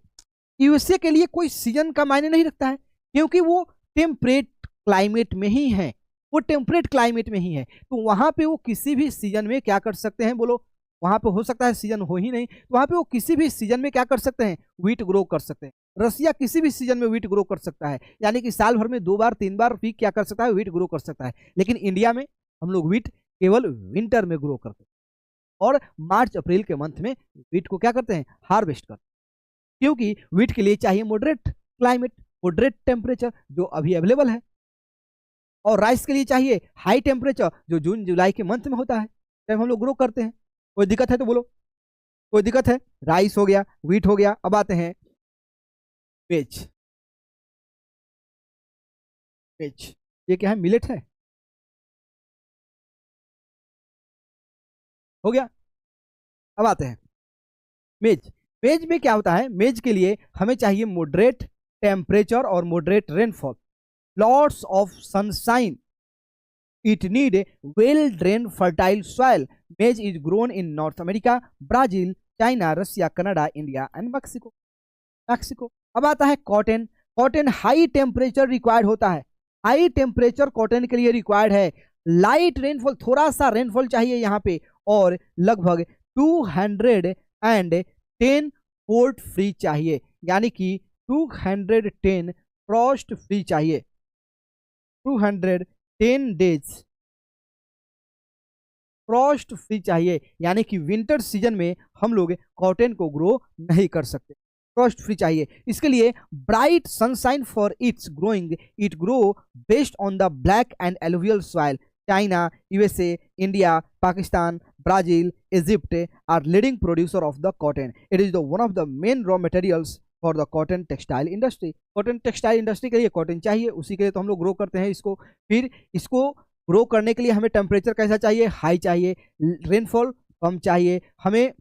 यूएसए के लिए कोई सीजन का मायने नहीं रखता है, क्योंकि वो टेम्परेट क्लाइमेट में ही है, वो टेम्परेट क्लाइमेट में ही है। तो वहां पे वो किसी भी सीजन में क्या कर सकते हैं, बोलो, वहां पे हो सकता है सीजन हो ही नहीं, तो वहां पे वो किसी भी सीजन में क्या कर सकते हैं, व्हीट ग्रो कर सकते हैं। रसिया किसी भी सीजन में व्हीट ग्रो कर सकता है, यानी कि साल भर में 2 बार 3 बार भी क्या कर सकता है, व्हीट ग्रो कर सकता है। लेकिन इंडिया में हम लोग व्हीट केवल विंटर में ग्रो करते हैं और मार्च अप्रैल के मंथ में व्हीट को क्या करते हैं, हार्वेस्ट करते हैं। क्योंकि व्हीट के लिए चाहिए मॉडरेट क्लाइमेट, मॉडरेट टेम्परेचर जो अभी अवेलेबल है, और राइस के लिए चाहिए हाई टेम्परेचर जो जून जुलाई के मंथ में होता है, जब हम लोग ग्रो करते हैं। कोई दिक्कत है तो बोलो, कोई दिक्कत है? राइस हो गया, व्हीट हो गया। अब आते हैं मेज। ये क्या है, मिलेट है, हो गया। अब आते हैं मेज में क्या होता है, मेज के लिए हमें चाहिए मॉडरेट टेम्परेचर और moderate rainfall, lots of sunshine, it need a well drain fertile soil. Maize is grown in North America, Brazil, China, Russia, Canada, India and Mexico. अब आता है कॉटन हाई टेम्परेचर रिक्वायर्ड होता है। High temperature cotton के लिए required है। Light rainfall, थोड़ा सा रेनफॉल चाहिए यहाँ पे, और लगभग 210 फोर्ट फ्री चाहिए, यानी कि 210 फ्रॉस्ट फ्री चाहिए, 210 डेज फ्रॉस्ट फ्री चाहिए, यानी कि विंटर सीजन में हम लोग कॉटन को ग्रो नहीं कर सकते, फ्रॉस्ट फ्री चाहिए। इसके लिए bright sunshine for its growing, it grow based on the black and alluvial soil. China, USA, India, Pakistan, Brazil, Egypt are leading producer of the cotton. It is the one of the main raw materials for the cotton textile industry. Cotton textile industry के लिए cotton चाहिए, उसी के लिए तो हम लोग grow करते हैं इसको। फिर इसको ग्रो करने के लिए हमें टेम्परेचर कैसा चाहिए, हाई चाहिए, रेनफॉल कम चाहिए, हमें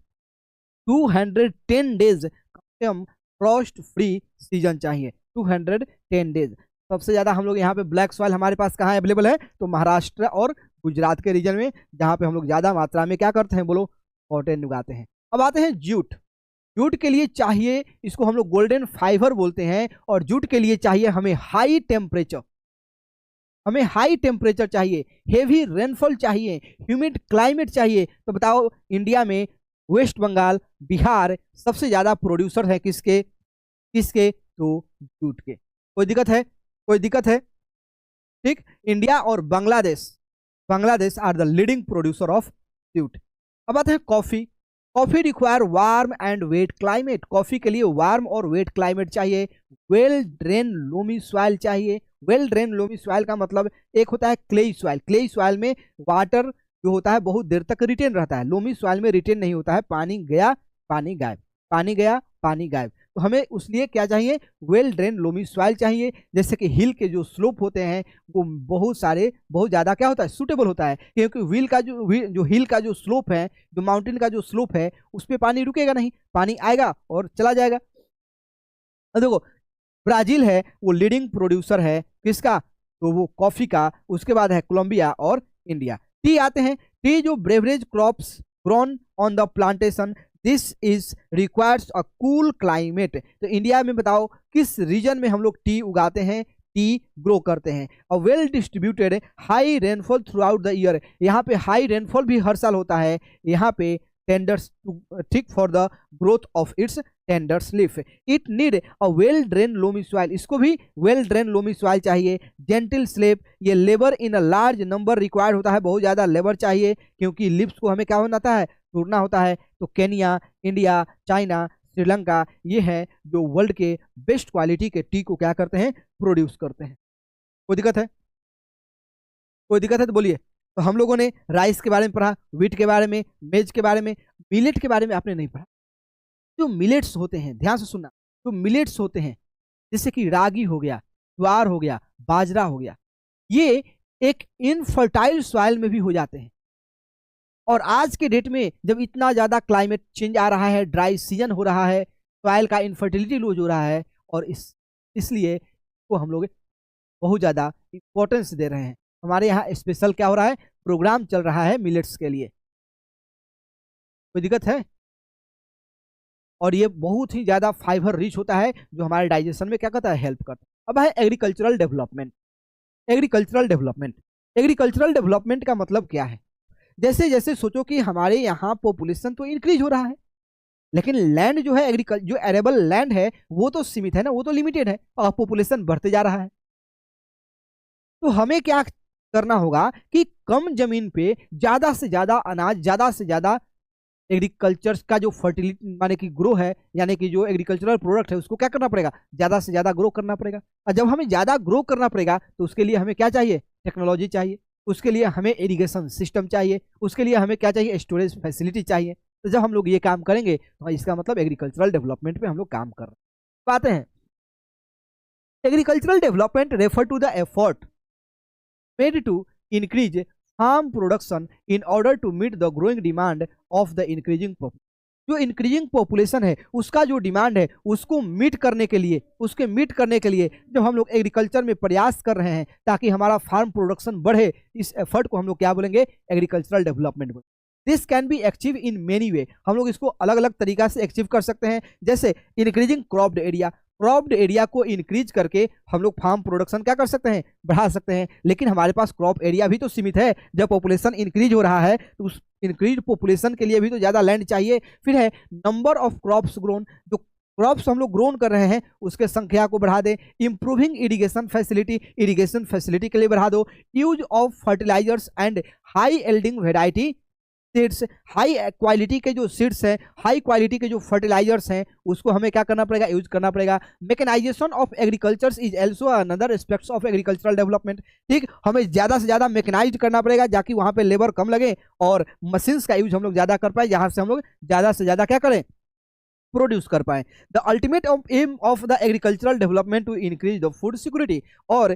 210 डेज कम फ्रॉस्ट फ्री सीजन चाहिए, 210 डेज। सबसे ज़्यादा हम लोग यहाँ पे ब्लैक सॉइल हमारे पास कहाँ अवेलेबल है, तो महाराष्ट्र और गुजरात के रीजन में, जहाँ पे हम लोग ज़्यादा मात्रा में क्या करते हैं, बोलो, कॉटन उगाते हैं। अब आते हैं जूट। जूट के लिए चाहिए, इसको हम लोग गोल्डन फाइबर बोलते हैं, और जूट के लिए चाहिए हमें हाई टेम्परेचर, हमें हाई टेम्परेचर चाहिए, हेवी रेनफॉल चाहिए, ह्यूमिड क्लाइमेट चाहिए। तो बताओ इंडिया में वेस्ट बंगाल, बिहार सबसे ज़्यादा प्रोड्यूसर है किसके, किसके, तो जूट के। कोई दिक्कत है, कोई दिक्कत है, ठीक। इंडिया और Bangladesh, Bangladesh are the leading producer of jute. अब आते हैं coffee. Coffee require warm and wet climate, coffee के लिए वार्म और वेट क्लाइमेट चाहिए, वेल ड्रेन लोमी सॉइल चाहिए। वेल ड्रेन लोमी सॉइल का मतलब एक होता है क्लेई सॉइल, क्लेई सॉइल में वाटर जो होता है बहुत देर तक रिटेन रहता है, लोमी सॉइल में रिटेन नहीं होता है, पानी गया पानी गायब, पानी गया पानी गायब। तो हमें उसलिए क्या चाहिए, वेल ड्रेन लोमी सॉइल चाहिए। जैसे कि हिल के जो स्लोप होते हैं वो बहुत ज़्यादा क्या होता है, सूटेबल होता है, क्योंकि व्हील का जो हिल का जो स्लोप है, जो माउंटेन का जो स्लोप है, उस पर पानी रुकेगा नहीं, पानी आएगा और चला जाएगा। देखो ब्राजील है वो लीडिंग प्रोड्यूसर है किसका, तो वो कॉफ़ी का, उसके बाद है कोलंबिया और इंडिया। टी आते हैं। टी जो beverage crops grown on the plantation, this is requires a cool climate. तो इंडिया में बताओ किस रीजन में हम लोग टी उगाते हैं, टी ग्रो करते हैं। और well distributed high rainfall through out the year, यहाँ पे हाई रेनफॉल भी हर साल होता है, यहाँ पे टेंडर्स ठीक for the growth of its tenders leaf. It need a well drain loamy soil, इसको भी वेल ड्रेन लोमी सॉइल चाहिए। जेंटल स्लेप, ये labour in a large number required होता है, बहुत ज़्यादा लेबर चाहिए, क्योंकि लिप्स को हमें क्या होता है, तोड़ना होता है। तो केनिया, इंडिया, चाइना, श्रीलंका, ये है जो वर्ल्ड के बेस्ट क्वालिटी के टी को क्या करते हैं, प्रोड्यूस करते हैं। कोई दिक्कत है, कोई दिक्कत है तो बोलिए। तो हम लोगों ने राइस के बारे में पढ़ा, व्हीट के बारे में, मेज के बारे में, मिलेट के बारे में आपने नहीं पढ़ा। जो मिलेट्स होते हैं, ध्यान से सुनना, जो मिलेट्स होते हैं जैसे कि रागी हो गया, ज्वार हो गया, बाजरा हो गया, ये एक इनफर्टाइल सॉइल में भी हो जाते हैं। और आज के डेट में जब इतना ज़्यादा क्लाइमेट चेंज आ रहा है, ड्राई सीजन हो रहा है, सॉइल का इनफर्टिलिटी लूज हो रहा है, और इसलिए को हम लोग बहुत ज़्यादा इम्पोर्टेंस दे रहे हैं। हमारे यहाँ स्पेशल क्या हो रहा है, प्रोग्राम चल रहा है मिलेट्स के लिए। कोई दिक्कत है? और ये बहुत ही ज़्यादा फाइबर रिच होता है, जो हमारे डाइजेशन में क्या करता है, हेल्प करता है। अब है agricultural development. Agricultural development, agricultural development का मतलब क्या है, जैसे जैसे सोचो कि हमारे यहाँ पॉपुलेशन तो इंक्रीज हो रहा है, लेकिन लैंड जो है एग्रीकल्चर, जो एरेबल लैंड है वो तो सीमित है ना, वो तो लिमिटेड है, और पॉपुलेशन बढ़ते जा रहा है। तो हमें क्या करना होगा कि कम जमीन पे ज़्यादा से ज़्यादा अनाज, ज़्यादा से ज़्यादा एग्रीकल्चर का जो फर्टिलिटी माने कि ग्रो है, यानी कि जो एग्रीकल्चरल प्रोडक्ट है उसको क्या करना पड़ेगा, ज़्यादा से ज़्यादा ग्रो करना पड़ेगा। और जब हमें ज़्यादा ग्रो करना पड़ेगा तो उसके लिए हमें क्या चाहिए, टेक्नोलॉजी चाहिए, उसके लिए हमें इरिगेशन सिस्टम चाहिए, उसके लिए हमें क्या चाहिए, स्टोरेज फैसिलिटी चाहिए। तो जब हम लोग ये काम करेंगे तो इसका मतलब एग्रीकल्चरल डेवलपमेंट पे हम लोग काम कर रहे हैं। बातें हैं, agricultural development refer to the effort made to increase farm production in order to meet the growing demand of the increasing population। जो इंक्रीजिंग पॉपुलेशन है उसका जो डिमांड है उसको मीट करने के लिए, उसके मीट करने के लिए जब हम लोग एग्रीकल्चर में प्रयास कर रहे हैं ताकि हमारा फार्म प्रोडक्शन बढ़े, इस एफर्ट को हम लोग क्या बोलेंगे, एग्रीकल्चरल डेवलपमेंट बोलेंगे। This can be achieve in many वे, हम लोग इसको अलग अलग तरीका से अचीव कर सकते हैं। जैसे increasing cropped area, cropped area को इंक्रीज करके हम लोग फार्म प्रोडक्शन क्या कर सकते हैं, बढ़ा सकते हैं। लेकिन हमारे पास क्रॉप एरिया भी तो सीमित है, जब पॉपुलेशन इंक्रीज हो रहा है तो उस इंक्रीज पॉपुलेशन के लिए भी तो ज़्यादा लैंड चाहिए। फिर है नंबर ऑफ क्रॉप्स ग्रोन, जो क्रॉप्स हम लोग ग्रोन कर रहे हैं उसके संख्या को बढ़ा दें। Improving irrigation facility, irrigation facility के लिए बढ़ा दो। Use of fertilisers and high yielding variety seeds, high quality के जो सीड्स हैं, हाई क्वालिटी के जो फर्टिलाइजर्स हैं उसको हमें क्या करना पड़ेगा, यूज करना पड़ेगा। Mechanisation of agriculture is also another aspects of agricultural development. ठीक, हमें ज़्यादा से ज़्यादा मैकेनाइज करना पड़ेगा ताकि वहाँ पे लेबर कम लगे और मशीन्स का यूज हम लोग ज़्यादा कर पाए, जहाँ से हम लोग ज़्यादा से ज़्यादा क्या करें, प्रोड्यूस कर पाए। The ultimate aim of the agricultural development to increase the food security, और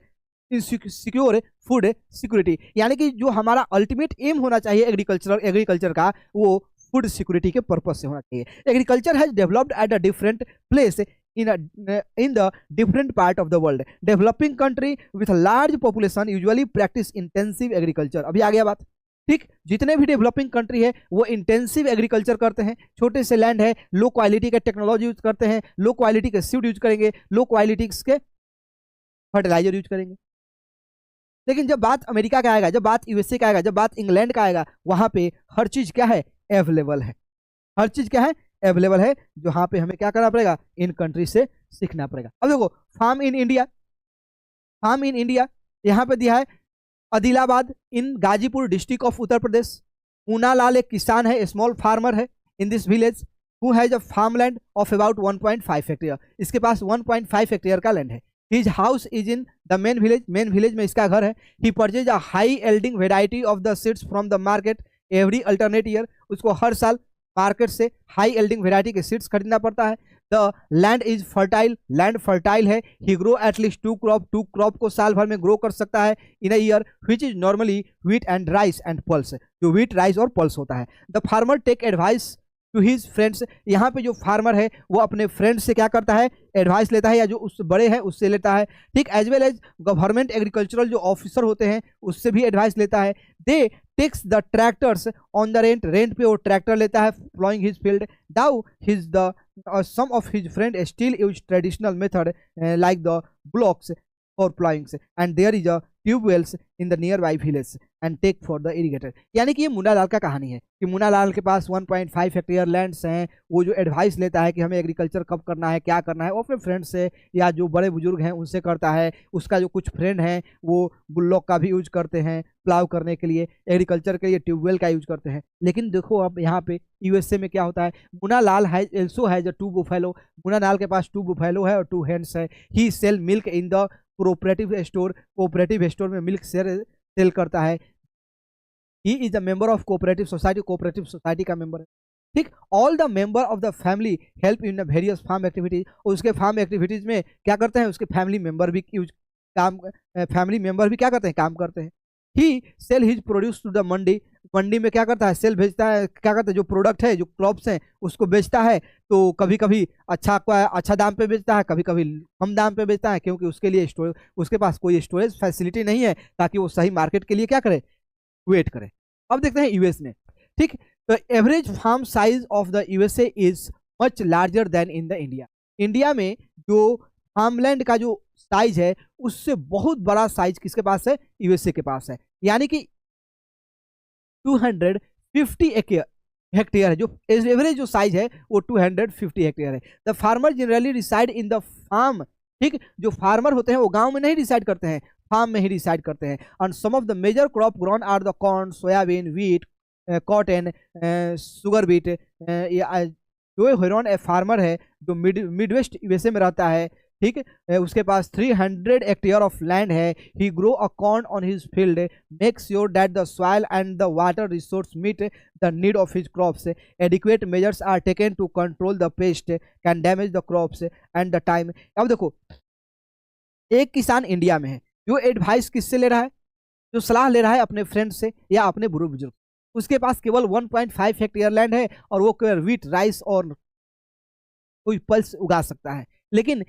सिक्योर फूड सिक्योरिटी, यानी कि जो हमारा अल्टीमेट एम होना चाहिए एग्रीकल्चर का, वो फूड सिक्योरिटी के पर्पज से होना चाहिए। Agriculture has developed at a different place in the different part of the world. Developing country with a large population usually practice intensive agriculture. अभी आ गया बात, ठीक। जितने भी डेवलपिंग कंट्री है वो इंटेंसिव एग्रीकल्चर करते हैं, छोटे से लैंड है, लो क्वालिटी का टेक्नोलॉजी यूज करते हैं, लो क्वालिटी के सीड यूज करेंगे, लो क्वालिटी के फर्टिलाइजर यूज करेंगे। लेकिन जब बात अमेरिका का आएगा, जब बात यूएसए का आएगा, जब बात इंग्लैंड का आएगा, वहां पे हर चीज क्या है, अवेलेबल है। हर चीज क्या है, अवेलेबल है। जहां पे हमें क्या करना पड़ेगा, इन कंट्री से सीखना पड़ेगा। अब देखो farm in India, farm in India यहाँ पे दिया है Adilabad in Ghazipur district of Uttar Pradesh. Poona Lal एक किसान है, स्मॉल फार्मर है in this village who has a farmland of about 1.5 hectare. इसके पास 1.5 हेक्टेयर का लैंड है। His house is in the main village, main village में इसका घर है। He purchase a high yielding variety of the seeds from the market every alternate year. उसको हर साल मार्केट से हाई एल्डिंग वेराइटी के सीड्स खरीदना पड़ता है। The land is fertile, land fertile है। ही ग्रो एटलीस्ट 2 क्रॉप को साल भर में ग्रो कर सकता है in a year, which is normally wheat and rice and pulse, जो व्हीट राइस और पल्स होता है। The farmer take advice to his friends, यहाँ पे जो फार्मर है वो अपने फ्रेंड से क्या करता है, एडवाइस लेता है, या जो उससे बड़े हैं उससे लेता है, ठीक। As well as government agricultural जो ऑफिसर होते हैं उससे भी एडवाइस लेता है। They takes the tractors on the rent, rent पे वो ट्रैक्टर लेता है ploughing his field. Now his the some of his friend still use traditional method like the bullocks for ploughings and there is a tubewells in the nearby village and take for the irrigator. यानी कि ये मुन्ना लाल का कहानी है कि मुन्ना लाल के पास 1.5 hectare lands हैं। वो जो एडवाइस लेता है कि हमें एग्रीकल्चर कब करना है, क्या करना है, वो अपने फ्रेंड से या जो बड़े बुजुर्ग हैं उनसे करता है। उसका जो कुछ फ्रेंड हैं वो बुल्लॉक का भी यूज करते हैं प्लाव करने के लिए, एग्रीकल्चर के लिए ट्यूबवेल का यूज करते हैं। लेकिन देखो अब यहाँ पे यूएसए में क्या होता है, Munna Lal has also has a 2 buffalo. Munna Lal के पास 2 बुफेलो है और 2 हेन्स है। He sell milk in the cooperative store, cooperative store में मिल्क सेल करता है। He is a member of cooperative society, cooperative society का मेंबर है, ठीक। All the member of the family help in the various farm activities, और उसके farm activities में क्या करते हैं, उसके फैमिली मेंबर भी क्या करते हैं, काम करते हैं। He sell his produce to the mandi, mandi में क्या करता है, सेल भेजता है, क्या करता है, जो प्रोडक्ट है, जो क्रॉप्स हैं उसको बेचता है। तो कभी कभी अच्छा दाम पे बेचता है, कभी कभी कम दाम पे बेचता है, क्योंकि उसके लिए उसके पास कोई स्टोरेज फैसिलिटी नहीं है ताकि वो सही मार्केट के लिए क्या करे, वेट करे। अब देखते हैं यूएस में, ठीक। तो average farm size of the USA is much larger than in the India. India में जो फार्मलैंड का जो साइज है उससे बहुत बड़ा साइज किसके पास है, यूएसए के पास है। यानी कि 250 हेक्टेयर है, जो एवरेज जो साइज है वो 250 हेक्टेयर है। The farmer generally reside in the farm, ठीक। जो फार्मर होते हैं वो गांव में नहीं रिसाइड करते हैं, फार्म में ही डिसाइड करते हैं। And some of the major crop grown are the corn, soybean, wheat, cotton, sugar beet. जो हेरोन ए फार्मर है जो मिडवेस्ट यूएसए में रहता है, ठीक। उसके पास 300 हेक्टेयर ऑफ लैंड है। He grow a corn on his field, make sure that the soil and the water resource meet the need of his crops. Adequate measures are taken to control the pest can damage the crops and the time. अब देखो एक किसान India में है जो advice किससे ले रहा है, जो सलाह ले रहा है अपने फ्रेंड से या अपने बुजुर्ग बुजुर्ग। उसके पास केवल 1.5 हेक्टेयर लैंड है और वो केवल व्हीट, राइस और कोई पल्स उगा सकता है। लेकिन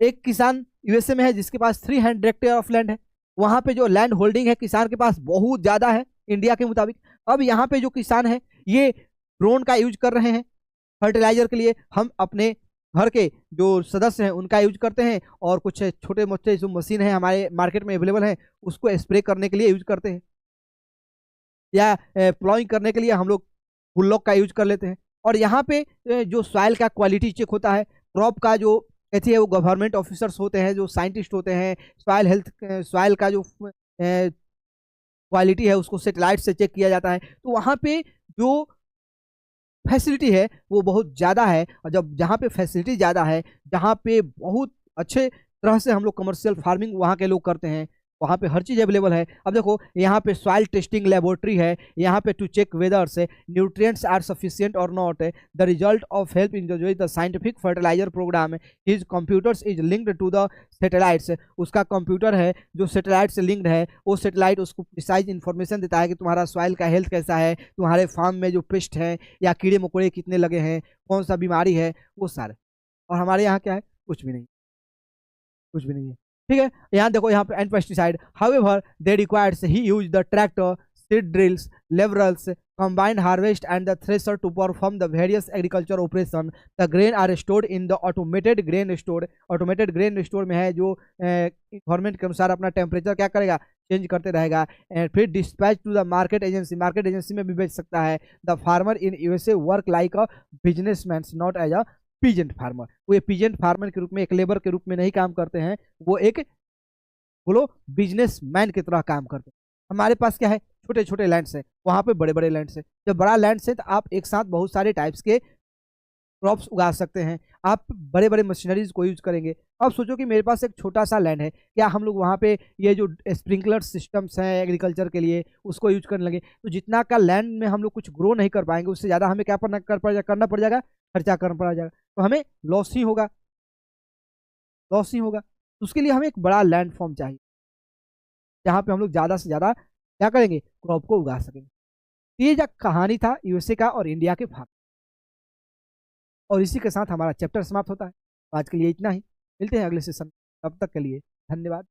एक किसान यूएसए में है जिसके पास 300 हेक्टेयर ऑफ लैंड है। वहां पे जो लैंड होल्डिंग है किसान के पास बहुत ज्यादा है इंडिया के मुताबिक। अब यहाँ पे जो किसान है ये ड्रोन का यूज कर रहे हैं फर्टिलाइजर के लिए। हम अपने घर के जो सदस्य हैं उनका यूज करते हैं और कुछ छोटे मोटे जो मशीन है हमारे मार्केट में अवेलेबल है उसको स्प्रे करने के लिए यूज करते हैं, या प्लॉइंग करने के लिए हम लोग बुल्लॉक का यूज कर लेते हैं। और यहाँ पे जो सॉइल का क्वालिटी चेक होता है, क्रॉप का जो कहती है वो गवर्नमेंट ऑफिसर्स होते हैं, जो साइंटिस्ट होते हैं, सॉइल का जो क्वालिटी है उसको सैटेलाइट से चेक किया जाता है। तो वहाँ पे जो फैसिलिटी है वो बहुत ज़्यादा है। और जब जहाँ पे फैसिलिटी ज़्यादा है, जहाँ पे बहुत अच्छे तरह से हम लोग कमर्शियल फार्मिंग वहाँ के लोग करते हैं, वहाँ पे हर चीज़ अवेलेबल है। अब देखो यहाँ पे सॉइल टेस्टिंग लेबोरेटरी है, यहाँ पे टू चेक वेदर से न्यूट्रिएंट्स आर सफिशिएंट और not, the result of help in the scientific fertilizer program, his computers is linked to the satellites, उसका कंप्यूटर है जो सैटेलाइट से लिंक्ड है, वो सैटेलाइट उसको प्रिसाइज इन्फॉर्मेशन देता है कि तुम्हारा सॉइल का हेल्थ कैसा है, तुम्हारे फार्म में जो पेस्ट हैं या कीड़े मकोड़े कितने लगे हैं, कौन सा बीमारी है, वो सारे। और हमारे यहाँ क्या है, कुछ भी नहीं, कुछ भी नहीं है। ठीक है, यहाँ देखो, यहाँ पे and pesticide, however they requires he use the tractor, seed drills, levellers, combined harvest and the thresher to perform the various agriculture operation. The grain are stored in the automated grain store. Automated grain store में है जो government के अनुसार अपना temperature क्या करेगा, change करते रहेगा। फिर dispatch to the market agency, market agency में भी बेच सकता है। The farmer in USA work like a businessman not as a peasant farmer. वो ये पीजेंट फार्मर के रूप में, एक लेबर के रूप में नहीं काम करते हैं, वो एक बोलो बिजनेसमैन की तरह काम करते हैं। हमारे पास क्या है, छोटे छोटे लैंड्स है, वहाँ पे बड़े बड़े लैंड्स है। जब बड़ा लैंड्स है तो आप एक साथ बहुत सारे टाइप्स के क्रॉप्स उगा सकते हैं, आप बड़े बड़े मशीनरीज को यूज करेंगे। अब सोचो कि मेरे पास एक छोटा सा लैंड है, क्या हम लोग वहाँ पे ये जो स्प्रिंकलर सिस्टम्स हैं एग्रीकल्चर के लिए उसको यूज करने लगे, तो जितना का लैंड में हम लोग कुछ ग्रो नहीं कर पाएंगे, उससे ज़्यादा हमें क्या करना पड़ जाएगा, खर्चा करना पड़ जाएगा, तो हमें लॉस ही होगा, लॉस ही होगा। तो उसके लिए हमें एक बड़ा लैंड फॉर्म चाहिए जहाँ पे हम लोग ज़्यादा से ज़्यादा क्या करेंगे, क्रॉप को उगा सकेंगे। ये जो कहानी था यूएसए का और इंडिया के फार्म, और इसी के साथ हमारा चैप्टर समाप्त होता है। तो आज के लिए इतना ही, मिलते हैं अगले सेशन, तब तक के लिए धन्यवाद।